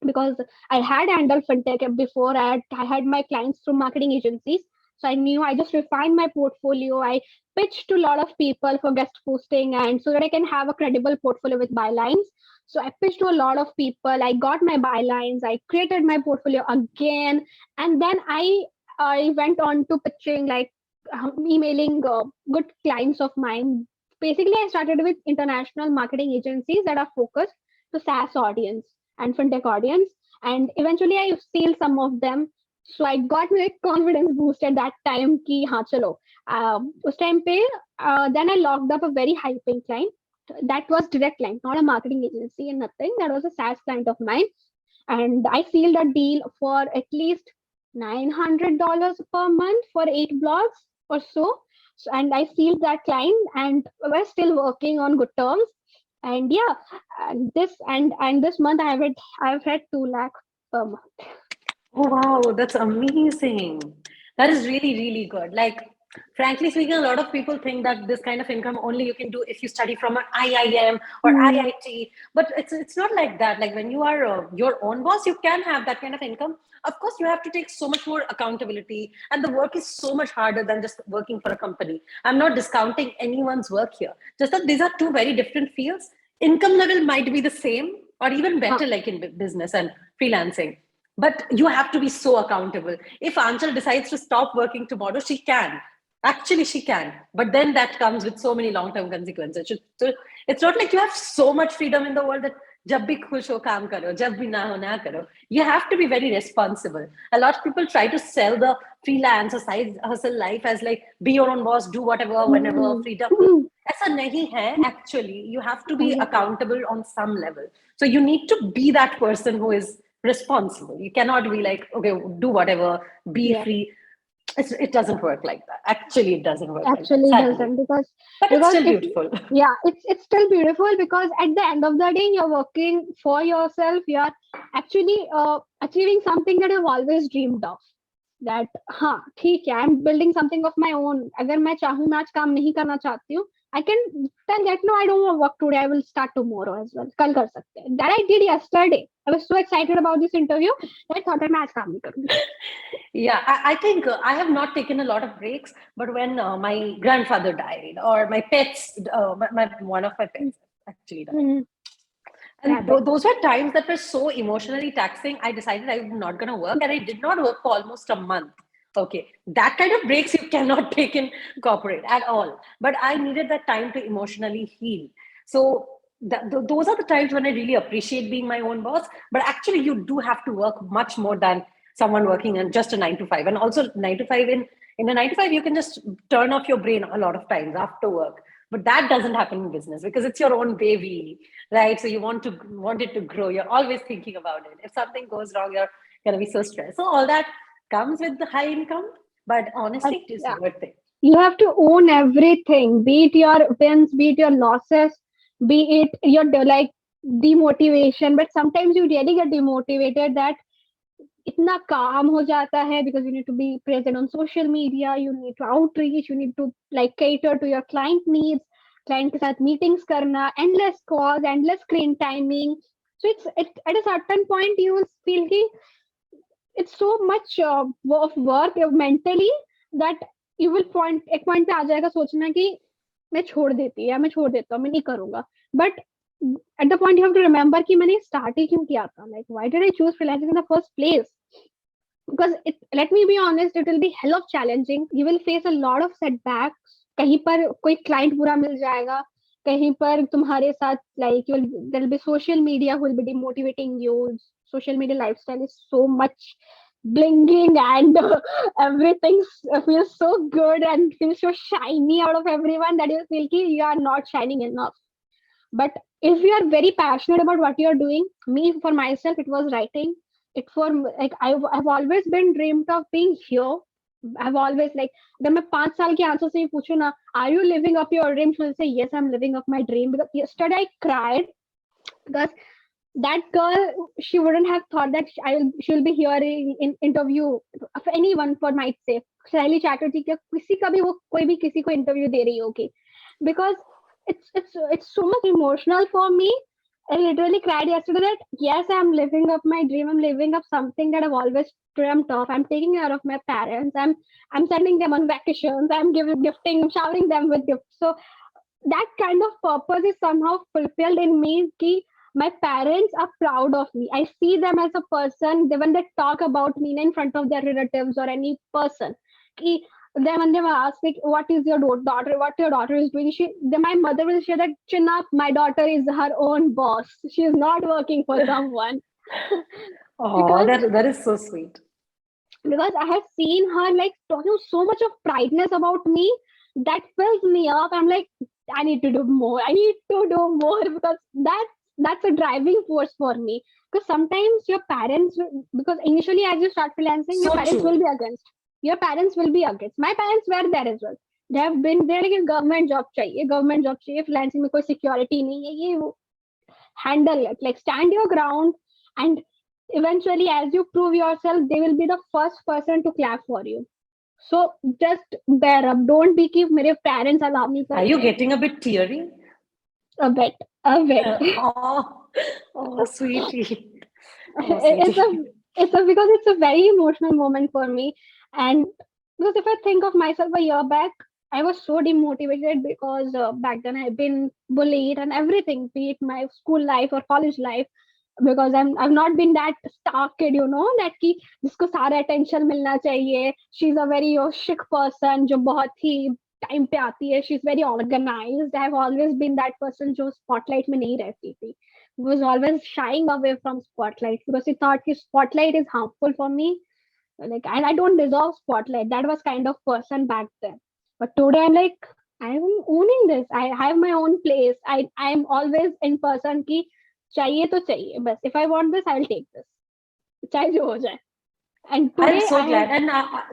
because I had handled fintech before. I had my clients through marketing agencies. So I knew I just refined my portfolio. I pitched to a lot of people for guest posting and so that I can have a credible portfolio with bylines. So I pitched to a lot of people. I got my bylines. I created my portfolio again. And then I went on to pitching, like emailing good clients of mine. Basically, I started with international marketing agencies that are focused to SaaS audience and fintech audience. And eventually I sealed some of them. So I got my confidence boost at that time ki हाँ चलो उस time पे then I locked up a very high paying client that was direct client, not a marketing agency and nothing. That was a SaaS client of mine, and I sealed a deal for at least $900 per month for 8 blogs or so. So, and I sealed that client, and we're still working on good terms. And yeah, and this month I've had 2 lakh per month. Oh, wow, that's amazing. That is really, really good. Like, frankly speaking, a lot of people think that this kind of income only you can do if you study from an IIM or Hmm. IIT. But it's not like that. Like when you are your own boss, you can have that kind of income. Of course, you have to take so much more accountability, and the work is so much harder than just working for a company. I'm not discounting anyone's work here. Just that these are two very different fields. Income level might be the same or even Huh. better, like in business and freelancing, but you have to be so accountable. If Aanchal decides to stop working tomorrow, she can. Actually, she can. But then that comes with so many long-term consequences. So it's not like you have so much freedom in the world that jab bhi khush ho kaam karo, jab bhi na karo. You have to be very responsible. A lot of people try to sell the freelance or side hustle life as like be your own boss, do whatever, whenever, Hmm. freedom. ऐसा नहीं है. Actually, you have to be Hmm. accountable on some level. So you need to be that person who is responsible. You cannot be like, okay, do whatever, be Yeah, free. It doesn't work like that. Actually, it doesn't work like that, actually sadly. doesn't But it's because still if beautiful. yeah, it's still beautiful because at the end of the day you're working for yourself. You're actually achieving something that you've always dreamed of. That हाँ ठीक है, I am building something of my own. अगर मैं चाहूँ मैं आज काम नहीं करना चाहती हूँ, I can tell that no I don't want work today, I will start tomorrow as well. कल कर सकते हैं. That I did yesterday. I was so excited about this interview that thought मैं आज काम नहीं करूंगी. Yeah, I think I have not taken a lot of breaks, but when my grandfather died, or my pets, one of my pets actually died. And Rabbit. those were times that were so emotionally taxing. I decided I'm not going to work, and I did not work for almost a month. Okay, that kind of breaks you cannot take in corporate at all. But I needed that time to emotionally heal. So those are the times when I really appreciate being my own boss. But actually, you do have to work much more than someone working in just a 9 to 5. And also, 9 to 5 in a 9 to 5, you can just turn off your brain a lot of times after work. But that doesn't happen in business because it's your own baby, right? So you want it to grow. You're always thinking about it. If something goes wrong, you're gonna be so stressed. So all that comes with the high income, but But honestly, it is yeah, worth it. you have to own everything, be it your wins, be it your losses, be it your like demotivation. But sometimes you really get demotivated that इतना काम हो जाता है because you need to be present on social media, you need to outreach, you need to like cater to your client needs, client के साथ meetings करना, endless calls, endless screen timing. So at a certain point you will feel कि it's so much of work mentally that you will point एक point पे आ जाएगा सोचना कि मैं छोड़ देती या मैं छोड़ देता हूँ, मैं नहीं करूंगा. But at the point you have to remember कि मैंने start ही क्यों किया था, like why did I choose freelancing in the first place? Because let me be honest, it will be hell of challenging. You will face a lot of setbacks. कहीं पर कोई client बुरा मिल जाएगा, कहीं पर तुम्हारे साथ like there will be social media who will be demotivating you. Social media lifestyle is so much blinging and everything feels so good and feels so shiny out of everyone that you feel ki you are not shining enough. But if you are very passionate about what you are doing, me for myself, it was writing. It for like I've always been dreamed of being here. I've always like जब मैं 5 साल की answer से ही पूछूं ना, are you living up your dreams? She'll say yes, I'm living up my dream. Because yesterday I cried because that girl, she wouldn't have thought that she'll be hearing in interview of anyone for might say Sally Chatterjee के किसी का भी वो कोई भी किसी को interview दे रही होगी, because it's so much emotional for me. I literally cried yesterday that yes, I'm living up my dream. I'm living up something that I've always dreamt of. I'm taking care of my parents. I'm sending them on vacations. I'm gifting, showering them with gifts. So that kind of purpose is somehow fulfilled in me. Ki my parents are proud of me. I see them as a person. When they talk about me in front of their relatives or any person, ki, then when they were asked like, what is your daughter, what your daughter is doing, then my mother will share that chin up, my daughter is her own boss. She is not working for someone. Oh, because that is so sweet. because I have seen her like talking so much of prideness about me that fills me up. I'm like, I need to do more. I need to do more because that's a driving force for me. Because sometimes your parents, because initially as you start freelancing, your So parents will true. be against. Your parents will be against. My parents were there as well. They have been there like government job चाहिए, freelancing में कोई security नहीं है, ये वो handle it, like stand your ground, and eventually as you prove yourself they will be the first person to clap for you. So just bear up, don't be कि मेरे parents allow नहीं Are you करते हैं. getting a bit teary? A bit, a bit. Oh, oh, sweetie. Oh, it's a sweetie. because it's a very emotional moment for me. And because if I think of myself a year back, I was so demotivated because back then I've been bullied and everything, be it my school life or college life, because I've not been that star kid, that कि जिसको सारा attention मिलना चाहिए. She's a very chic person जो बहुत ही time पे आती है. She's very organized. I've always been that person जो spotlight में नहीं रहती थी. Was always shying away from spotlight because he thought his spotlight is harmful for me. Like, and I don't deserve spotlight. That was kind of person back then. But today I'm like, I'm owning this. I have my own place. I'm always in person ki चाहिए तो चाहिए. But if I want this, I'll take this. चाहे जो हो जाए. And I'm today so I glad. And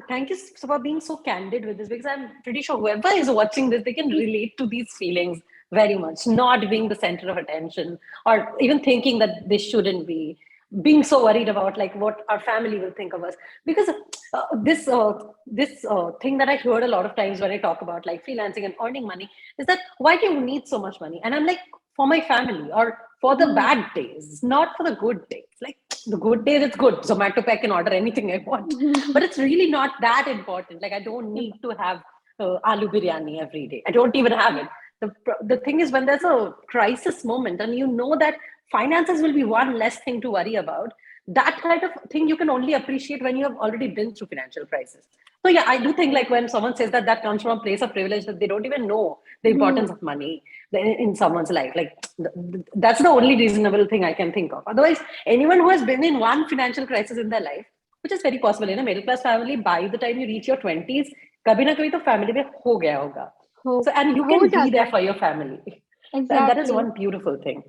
thank you for being so candid with this, because I'm pretty sure whoever is watching this, they can relate to these feelings very much. Not being the center of attention, or even thinking that they shouldn't be, being so worried about like what our family will think of us. Because this thing that I heard a lot of times when I talk about like freelancing and earning money is that why do you need so much money? And I'm like, for my family, or for the Hmm. bad days, not for the good days. Like the good days, it's good. Zomato I can order anything I want, but it's really not that important. Like I don't need to have aloo biryani every day. I don't even have it. The thing is, when there's a crisis moment and you know that finances will be one less thing to worry about, that kind of thing you can only appreciate when you have already been through financial crisis. So yeah, I do think like when someone says that, that comes from a place of privilege, that they don't even know the importance of money in someone's life. Like that's the only reasonable thing I can think of. Otherwise, anyone who has been in one financial crisis in their life, which is very possible in a middle class family, by the time you reach your 20s, kabhi na kabhi to family mein ho gaya hoga. हो So, and you हो can be there जाता है. for your family. And that is Exactly. one beautiful thing.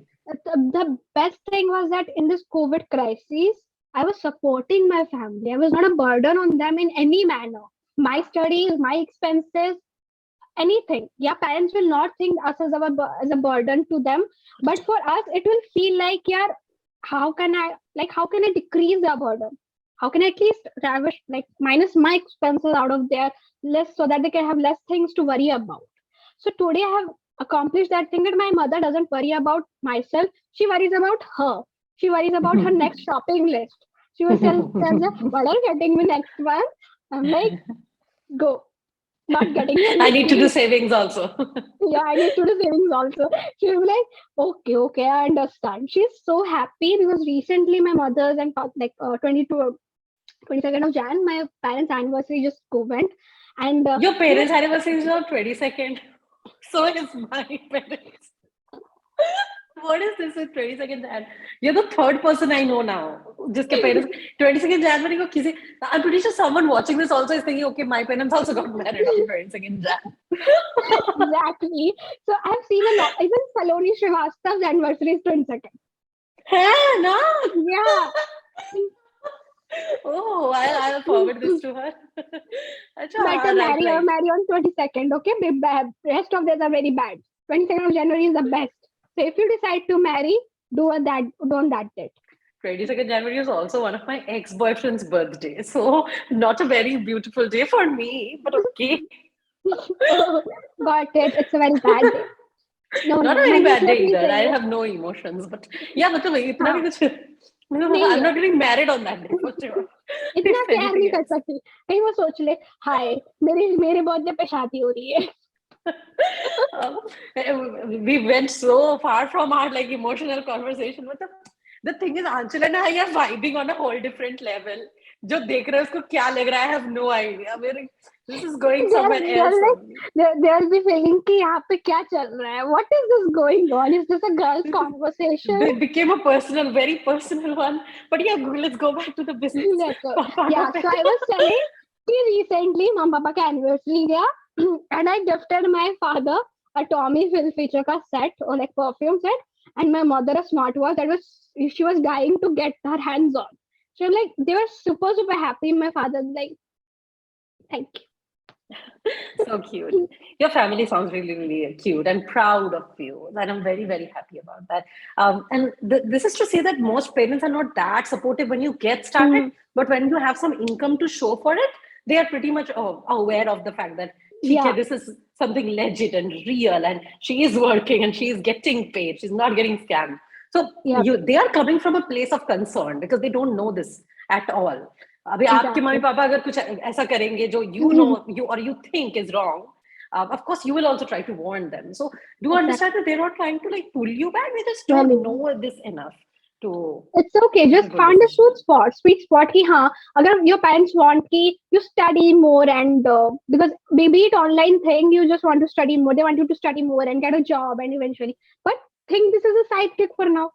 The best thing was that in this COVID crisis, I was supporting my family. I was not a burden on them in any manner. My studies, my expenses, anything. Yeah, parents will not think us as as a burden to them, but for us, it will feel like, yeah, how can I decrease the burden? How can I at least ravish, like minus my expenses out of their list so that they can have less things to worry about. So today I have accomplished that thing that my mother doesn't worry about myself. She worries about her. She worries about her next shopping list. She will tell me, what are you getting me next month? I'm like, go. not getting your I need to do leave. savings also. Yeah, I need to do savings also. She was like, okay, I understand. She's so happy because recently my mother's and 22nd of Jan, my parents' anniversary just went, and Your they were parents' anniversary is on 22nd. So is my parents. What is this with 22nd Jan? You're the third person I know now. Just parents 22nd January ko kisi. I'm pretty sure someone watching this also is thinking, okay, my parents also got married on 22nd Jan. exactly. So I've seen a lot. Even Saloni Srivastav's anniversary is 22nd. Hey, no. Yeah, Oh, I'll forward this to her. Acha, better right, right. marry on 22nd. Okay, rest of days are very bad. 22nd of January is the best. So if you decide to marry, do on that date. 22nd January is also one of my ex-boyfriend's birthday. So not a very beautiful day for me, but okay. Oh, got it. It's a very bad day. No, Not a no, very money bad इसलिए day अपनी either. I चाहिए. have no emotions. But yeah, मतलब इतना भी हाँ, कुछ नहीं I'm है. not getting married on that day for sure. इतना If प्यार नहीं anything कर else. सकती. कहीं वो सोच ले, हाय, मेरे बर्थडे पे शादी हो रही है. Um, we went so far from our like emotional conversation. But the thing is, Anchal and I are vibing on a whole different level. जो देख रहे हैं उसको क्या लग रहा है, I have no idea. This is going somewhere else They're like, only. they'll be feeling कि यहाँ पे क्या चल रहा है? What is this going on? Is this a girl's conversation? They became a personal, very personal one. But yeah, let's go back to the business Let's go. part Yeah, of so it. I was telling कि recently mom papa का anniversary गया and I gifted my father a Tommy Hilfiger का set or like perfume set and my mother a smartwatch that was she was dying to get her hands on. So like they were super happy. My father was like, thank So cute. Your family sounds really, really cute and proud of you. And I'm very, very happy about that. And this is to say that most parents are not that supportive when you get started, you. but when you have some income to show for it, they are pretty much aware of the fact that "ठीक है, Yeah, this is something legit and real, and she is working and she is getting paid. She's not getting scammed. So yeah, they are coming from a place of concern because they don't know this at all. अभी आपके mummy exactly. पापा अगर कुछ ऐसा करेंगे जो you know you or you think is wrong, of course you will also try to warn them. So do understand Exactly. that they're not trying to like pull you back. They just don't Really. know this enough to It's okay. make a Just good find a decision. sweet spot कि हाँ, अगर your parents want कि you study more and because maybe it online thing, you just want to study more. They want you to study more and get a job and eventually. But think this is a sidekick for now.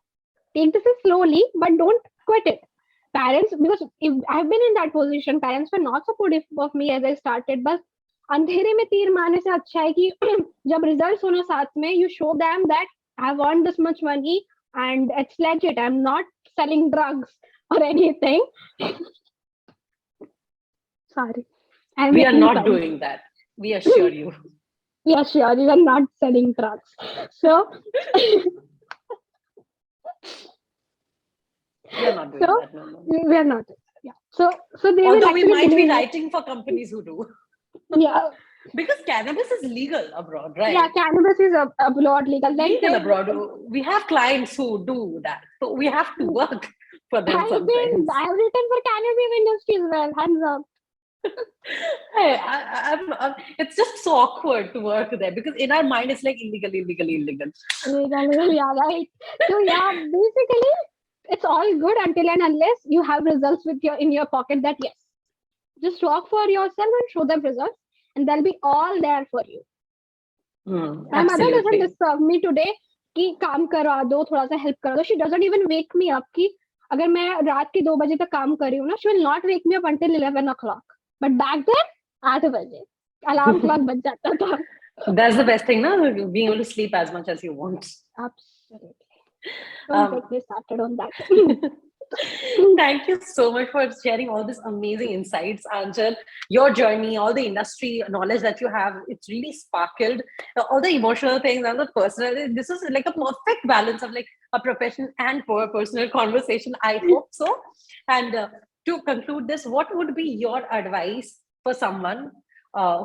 Take this slowly, but don't quit it. Parents, because if I've been in that position, parents were not supportive of me as I started. बस अंधेरे में तीर मारने से अच्छा है कि जब results होना साथ में, you show them that I've earned this much money and it's legit. I'm not selling drugs or anything. Sorry, I'm We are making not fun. doing that. We assure you. Yeah, sure, you are not selling drugs. So, We are not doing so that. No, no. we are not. Yeah. So they will Although we actually might be believe it. writing for companies who do. Yeah, Because cannabis is legal abroad, yeah, right? cannabis is a lot legal. Like Legal abroad. We have clients who do that. So we have to work for them sometimes. I've written for cannabis industry as well. Hands up. It's just so awkward to work there because in our mind it's like illegal, illegal, illegal. Legal, yeah, right. So yeah, basically, it's all good until and unless you have results with your in your pocket. That yes, just work for yourself and show them results, and they'll be all there for you. My mother doesn't Absolutely. disturb me today कि काम करा दो थोड़ा सा help करा दो. She doesn't even wake me up कि अगर मैं रात के 2 बजे तक काम कर रही हूँ ना, she will not wake me up until 11 o'clock. But back then 8 बजे अलार्म क्लॉक बज जाता था. That's the best thing, no? Being able to sleep as much as you want. Absolutely. Don't Um, get me started on that. Thank you so much for sharing all these amazing insights, Anchal. Your journey, all the industry knowledge that you have, it's really sparkled. All the emotional things and the personal. This is like a perfect balance of like a professional and for a personal conversation. I hope so. And to conclude this, what would be your advice for someone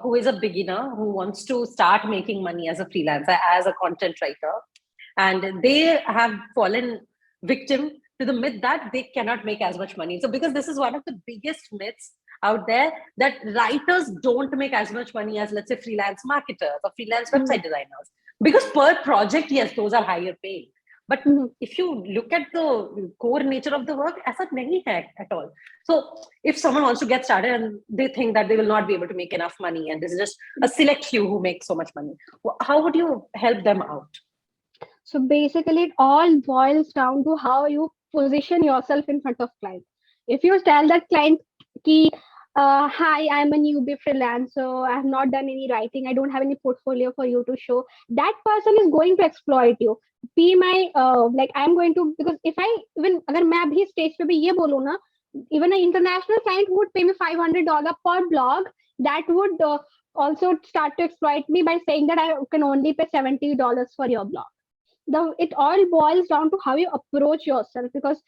who is a beginner who wants to start making money as a freelancer, as a content writer, and they have fallen victim to the myth that they cannot make as much money. So, because this is one of the biggest myths out there that writers don't make as much money as, let's say, freelance marketers or freelance website designers. Because per project, yes, those are higher paying. But if you look at the core nature of the work, ऐसा नहीं है at all. So if someone wants to get started and they think that they will not be able to make enough money and this is just a select few who make so much money, how would you help them out? So basically, it all boils down to how you position yourself in front of client. If you tell that client, ki, hi, I'm a newbie freelancer, I have not done any writing, I don't have any portfolio for you to show, that person is going to exploit you. Be my, like, I'm going to, because if I, even, अगर मैं अभी stage पे भी ये बोलूँ ना, even an international client would pay me $500 per blog, that would also start to exploit me by saying that I can only pay $70 for your blog. It all boils down to how you approach yourself, because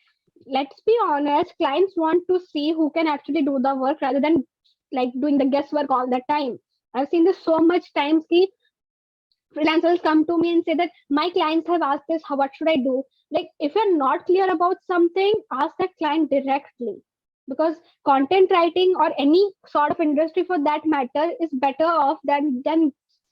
let's be honest, clients want to see who can actually do the work rather than like doing the guesswork all the time. I've seen this so much times. Freelancers come to me and say that my clients have asked this, how, what should I do? Like, if you're not clear about something, ask that client directly, because content writing or any sort of industry for that matter is better off than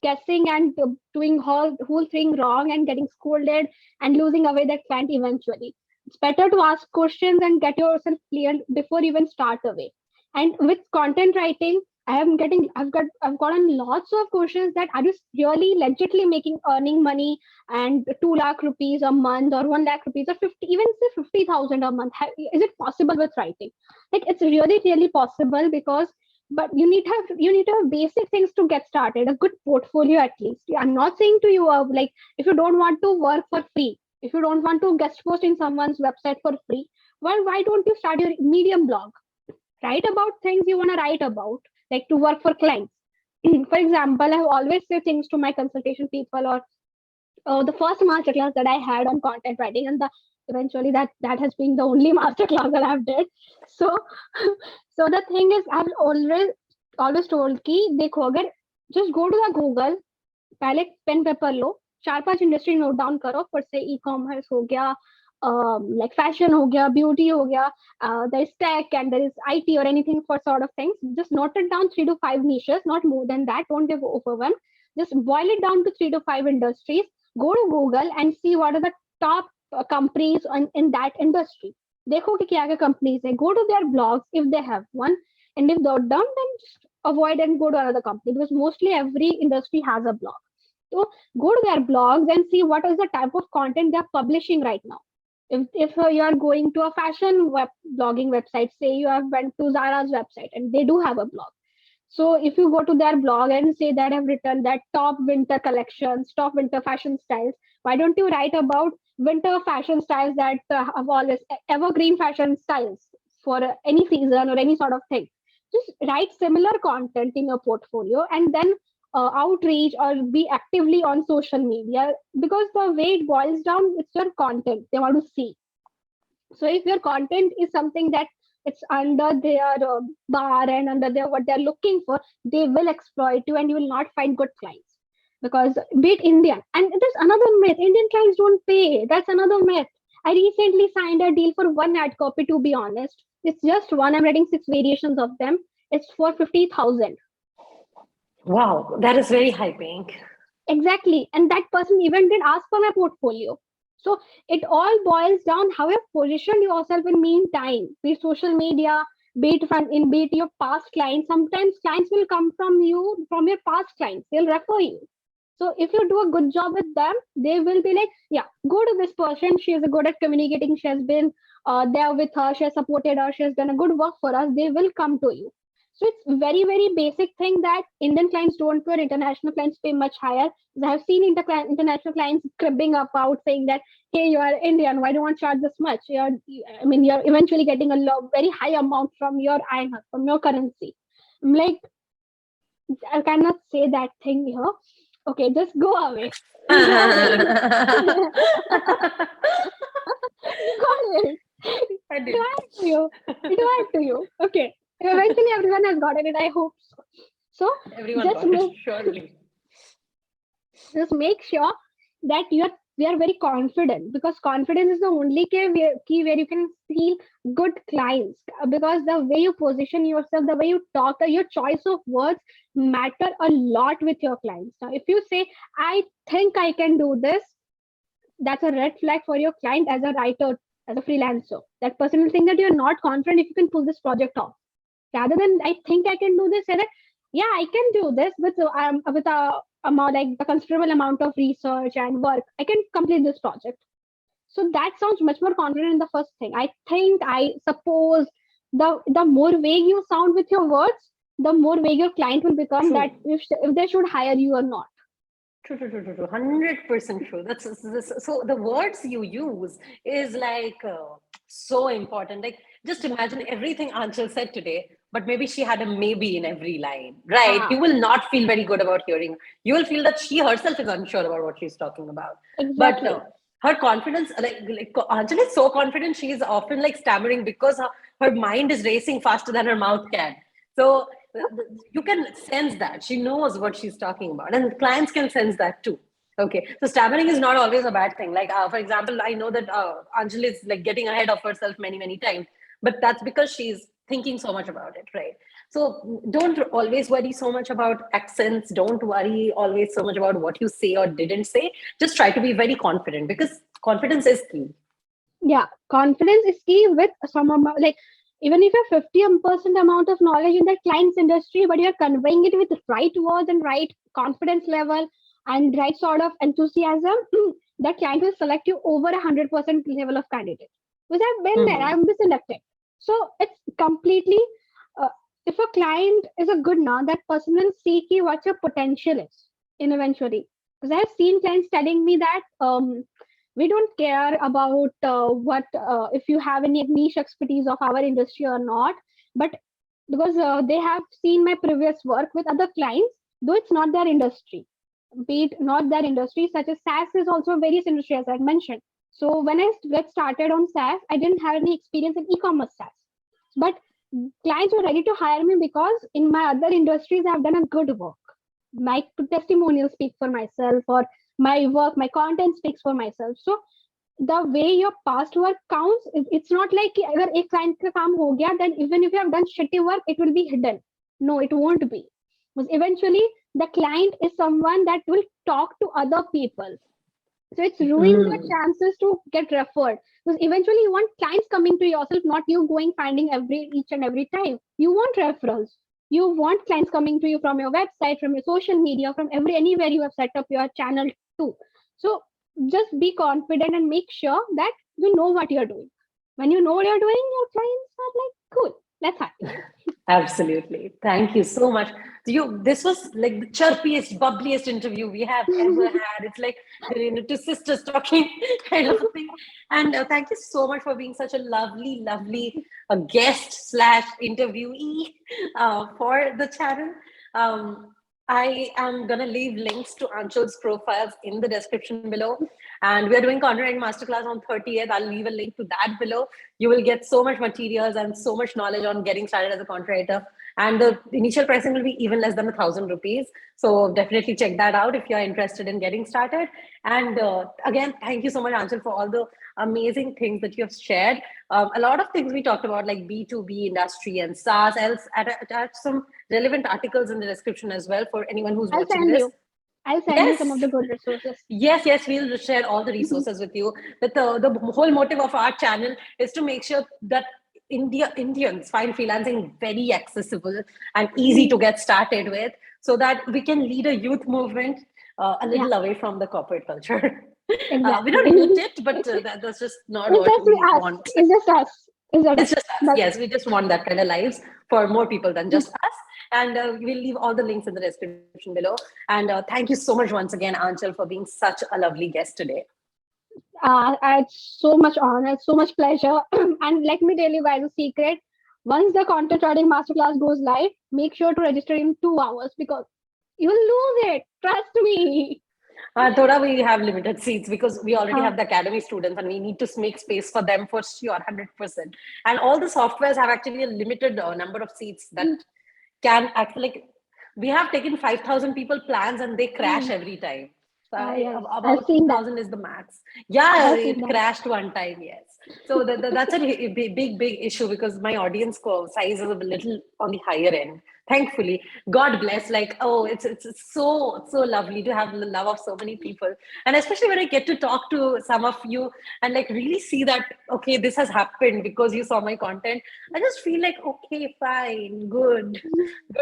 guessing and doing whole thing wrong and getting scolded and losing away that client eventually. It's better to ask questions and get yourself clear before even start away. And with content writing, I've gotten lots of questions that are you really legitimately earning money and 2 lakh rupees a month or 1 lakh rupees or 50, even say 50,000 a month. Is it possible with writing? Like, it's really possible, because but you need to have basic things to get started, a good portfolio at least. I'm not saying to you like, if you don't want to work for free, if you don't want to guest post in someone's website for free, well, why don't you start your Medium blog? Write about things you want to write about, like to work for clients. For example, I have always said things to my consultation people, or the first masterclass that I had on content writing, and eventually that has been the only masterclass that I've did. So so the thing is, I've always told कि देखो, अगर just go to the Google, पहले pen paper लो, 4-5 industry note down करो, फिर से e-commerce हो गया, like fashion ho gaya, beauty ho gaya, there is tech and there is IT or anything for sort of things. Just note it down 3 to 5 niches, not more than that. Don't get overwhelmed. Just boil it down to 3 to 5 industries. Go to Google and see what are the top companies in that industry. देखो कि क्या क्या companies है. Go to their blogs if they have one, and if they don't, then just avoid and go to another company, because mostly every industry has a blog. So go to their blogs and see what is the type of content they are publishing right now. If you are going to a fashion blogging website, say you have went to Zara's website and they do have a blog. So if you go to their blog and say that I've written that top winter collections, top winter fashion styles, why don't you write about winter fashion styles that have always evergreen fashion styles for any season or any sort of thing? Just write similar content in your portfolio and then outreach or be actively on social media, because the way it boils down, it's your content they want to see. So if your content is something that it's under their bar and under their what they're looking for, they will exploit you and you will not find good clients. Because be it Indian, and there's another myth, Indian clients don't pay. That's another myth. I recently signed a deal for one ad copy, to be honest. It's just one. I'm writing 6 variations of them. It's for 50,000. Wow, that is very high paying. Exactly. And that person even did ask for my portfolio. So it all boils down how you position yourself in meantime, be it social media, be it your past clients. Sometimes clients will come from your past clients. They'll refer you. So if you do a good job with them, they will be like, yeah, go to this person. She is good at communicating. She has been there with her. She has supported her. She has done a good work for us. They will come to you. So it's very, very basic thing that Indian clients don't pay, international clients pay much higher. I have seen international clients cribbing about saying that, hey, you are Indian, why do you want to charge this much? You're eventually getting a very high amount from your INR, from your currency. I'm like, I cannot say that thing here. Okay, just go away. Go away. I did. It to you. Okay. Eventually, everyone has gotten it. I hope so. So everyone got it, surely. Just make sure that you're we are very confident, because confidence is the only key where you can feel good clients, because the way you position yourself, the way you talk, your choice of words matter a lot with your clients. Now, if you say, I think I can do this, that's a red flag for your client as a writer, as a freelancer. That person will think that you're not confident if you can pull this project off. Rather than, I think I can do this, say that, yeah, I can do this with a amount, like a considerable amount of research and work. I can complete this project. So that sounds much more confident in the first thing. I think, I suppose, the more vague you sound with your words, the more vague your client will become, that True. if they should hire you or not. True, true, true, true, true. 100% true. So the words you use is like so important. Like, just imagine everything Anchal said today, but maybe she had a maybe in every line, right? Ah, You will not feel very good about hearing. You will feel that she herself is unsure about what she's talking about. But exactly. her confidence, like Anchal is so confident, she is often like stammering because her mind is racing faster than her mouth can. So you can sense that she knows what she's talking about, and clients can sense that too. Okay, so stammering is not always a bad thing. Like, for example, I know that Anjali is like getting ahead of herself many, many times, but that's because she's thinking so much about it, right? So don't always worry so much about accents. Don't worry always so much about what you say or didn't say. Just try to be very confident, because confidence is key. Yeah, confidence is key with some amount, like even if you're 50% amount of knowledge in that client's industry, but you're conveying it with right words and right confidence level and right sort of enthusiasm, that client will select you over 100% level of candidate. Because I've been there, Hmm. I've been selected. So it's completely, uh, if a client is a good now, that person will see ki what your potential is in eventually. Because I've seen clients telling me that we don't care about what if you have any niche expertise of our industry or not, but because they have seen my previous work with other clients, though it's not their industry, be it not their industry, such as SaaS is also various industry, as I mentioned. So when I get started on SaaS, I didn't have any experience in e-commerce SaaS, but clients were ready to hire me because in my other industries I've done a good work. My testimonials speak for myself, or my work, my content speaks for myself. So the way your past work counts, it's not like कि अगर एक client का काम हो गया, then even if you have done shitty work, it will be hidden. No, it won't be. Because eventually, the client is someone that will talk to other people. So it's ruins your Hmm. chances to get referred. Because eventually you want clients coming to yourself, not you going finding every each and every time. You want referrals. You want clients coming to you from your website, from your social media, from every anywhere you have set up your channel too. So just be confident and make sure that you know what you're doing. When you know what you're doing, your clients are like, cool, let's hire you. Absolutely. Thank you so much. This was like the chirpiest, bubbliest interview we have ever had. It's like, two sisters talking kind of a thing. And thank you so much for being such a lovely, lovely guest slash interviewee for the channel. Um, I am going to leave links to Anchal's profiles in the description below. And we are doing content masterclass on 30th. I'll leave a link to that below. You will get so much materials and so much knowledge on getting started as a content writer. And the initial pricing will be even less than 1,000 rupees. So definitely check that out if you're interested in getting started. And again, thank you so much, Anchal, for all the amazing things that you have shared. A lot of things we talked about, like B2B industry and SaaS. I'll attach some relevant articles in the description as well for anyone who's I'll watching send this. you. I'll send you some of Yes. the good resources. Yes, yes, we'll share all the resources with you. But the whole motive of our channel is to make sure that Indians find freelancing very accessible and easy to get started with, so that we can lead a youth movement a Yeah, little away from the corporate culture. We exactly. don't need it, but that's just not It's what just we us. want. It's just us. It's just It's us. just us. That's Yes, we just want that kind of lives for more people than just us. And we'll leave all the links in the description below. And thank you so much once again, Anchal, for being such a lovely guest today. it's so much honor, it's so much pleasure. And let me tell you guys a secret. Once the content writing masterclass goes live, make sure to register in 2 hours, because you'll lose it. Trust me. Thoda, we have limited seats because we already Uh, have the academy students and we need to make space for them for sure, 100%. And all the softwares have actually a limited number of seats that can actually, like, we have taken 5,000 people plans and they crash every time. Yes, I've About seen that. 2,000 is the max. I Yeah, have seen it that. crashed one time, yes. So that's a big issue because my audience size is a little on the higher end. Thankfully, God bless. Like, oh, it's so lovely to have the love of so many people, and especially when I get to talk to some of you and like really see that okay, this has happened because you saw my content. I just feel like okay, fine, good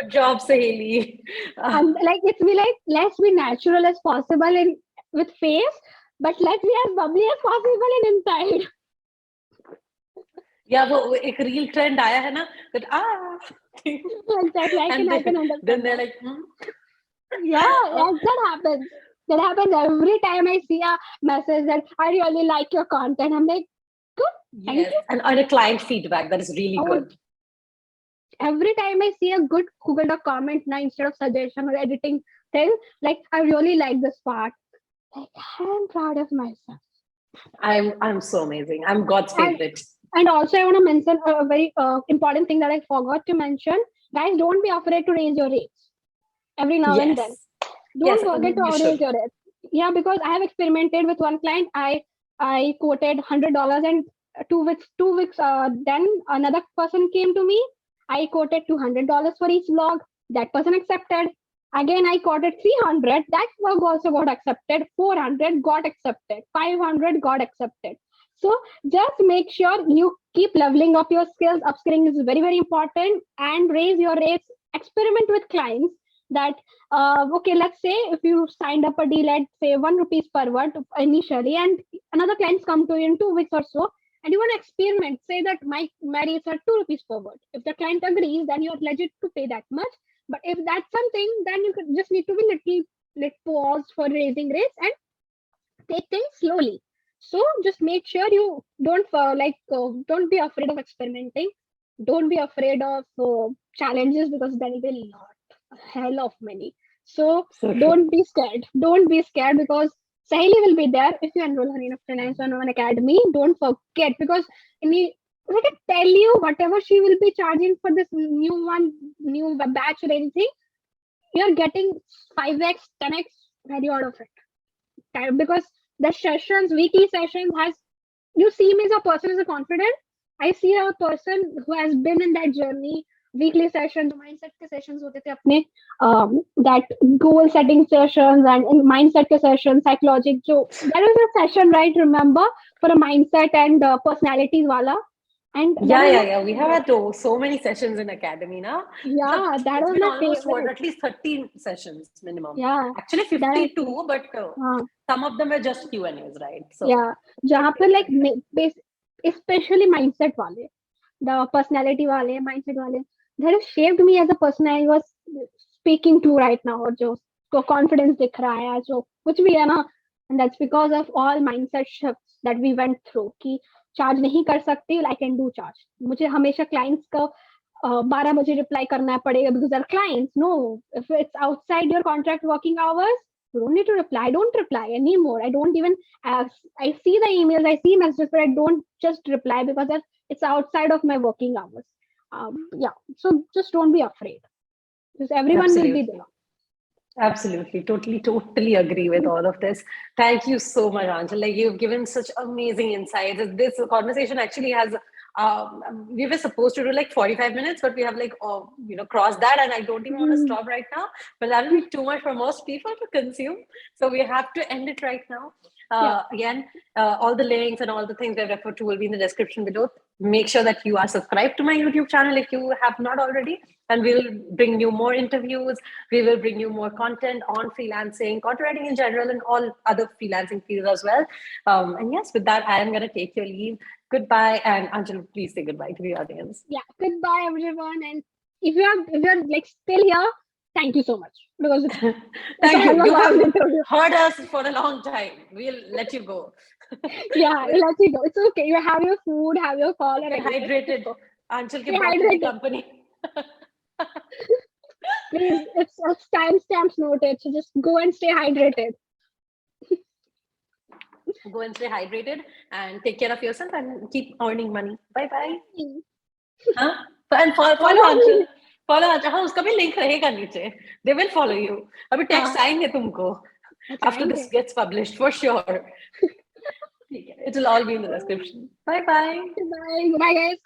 job, Saheli. And like it's be like let's be natural as possible in with face, but let's be as bubbly as possible in inside. या वो एक reel trend आया है ना that Exactly. and I can then understand they're that. like Yeah, oh, yes, that happens. That happens every time I see a message that I really like your content. I'm like, good, thank yes, you. and a client feedback that is really Oh, good. every time I see a good Google Doc comment now instead of suggestion or editing thing, like I really like this part. Like I'm proud of myself. I'm so amazing. I'm God's And favorite. and also I want to mention a very important thing that I forgot to mention. Guys, don't be afraid to raise your rates every now and then. Yes, yes, Don't forget you to raise should. your rates. Yeah, because I have experimented with one client. I quoted $100 and 2 weeks then another person came to me. I quoted $200 for each blog. That person accepted. Again, I quoted 300. That blog also got accepted. 400 got accepted. 500 got accepted. So just make sure you keep leveling up your skills. Upskilling is very important, and raise your rates. Experiment with clients that okay, let's say if you signed up a deal at say 1 rupees per word initially, and another clients come to you in 2 weeks or so, and you want to experiment, say that my rates are 2 rupees per word. If the client agrees, then you're legit to pay that much. But if that's something, then you could just need to be little let pause for raising rates and take things slowly. So just make sure you don't be afraid of experimenting. Don't be afraid of challenges because there will be a lot, a hell of many. So So true. don't be scared. Don't be scared because Sahili will be there if you enroll her in a finance on an academy. Don't forget because in the, I can tell you whatever she will be charging for this new batch or anything, you're getting 5x, 10x value out of it because the sessions, weekly sessions has you see me as a person as a confident. I see a person who has been in that journey. Weekly sessions, mindset के sessions होते थे अपने that goal setting sessions and mindset के sessions, psychological. So there is a session, right? Remember for a mindset and personalities wala, and that was my Yeah. We have favorite. had so many sessions in academy now. Yeah, that It's was been my almost what favorite. at least 13 sessions minimum. Yeah, Actually that was 52, but some of them were just Q and A's, right? So yeah. जहाँ पर like especially mindset वाले, the personality wale, mindset wale, that has shaped me as a person I was speaking to right now, और जो confidence दिख रहा है, जो कुछ भी है ना, and that's because of all mindset shifts that we went through कि charge नहीं कर सकती, I can do charge. मुझे हमेशा clients को 12 बजे रिप्लाई करना पड़ेगा because they're clients. No, if it's outside your contract working hours, you don't need to reply. I don't reply anymore. I don't even ask. I see the emails, I see messages, but I don't just reply because it's outside of my working hours. Yeah, so just don't be afraid because everyone will be absolutely. there. Absolutely, totally agree with all of this. Thank you so much, Anchal. Like you've given such amazing insights. This conversation actually has. We were supposed to do like 45 minutes, but we have like crossed that, and I don't even want to Mm. stop right now. But that will be too much for most people to consume, so we have to end it right now. Yeah, Again, all the links and all the things I've referred to will be in the description below. Make sure that you are subscribed to my YouTube channel if you have not already, and we'll bring you more interviews. We will bring you more content on freelancing, content writing in general, and all other freelancing fields as well. And yes, with that, I am going to take your leave. Goodbye, and Anjali, please say goodbye to the audience. yeah. Goodbye, everyone. And if you're like still here, thank you so much because it's a Thank you. hell of You a have long interview. heard us for a long time. We'll let you go. Yeah, We'll let you go. It's okay. You have your food, have your call or stay anything. Just hydrated. go. Anchal ke Stay boss ki hydrated. company. Please, it's timestamps noted. So just go and stay hydrated. Go and stay hydrated and take care of yourself and keep earning money. Bye bye. Bye. हाँ and follow Follow Anchal. me. Follow Anchal. हाँ उसका भी link रहेगा नीचे. They will follow you. अभी हाँ, text आएंगे तुमको. after Thank this you. gets published for sure. It will all be in the description. Bye bye. Bye. Bye, guys.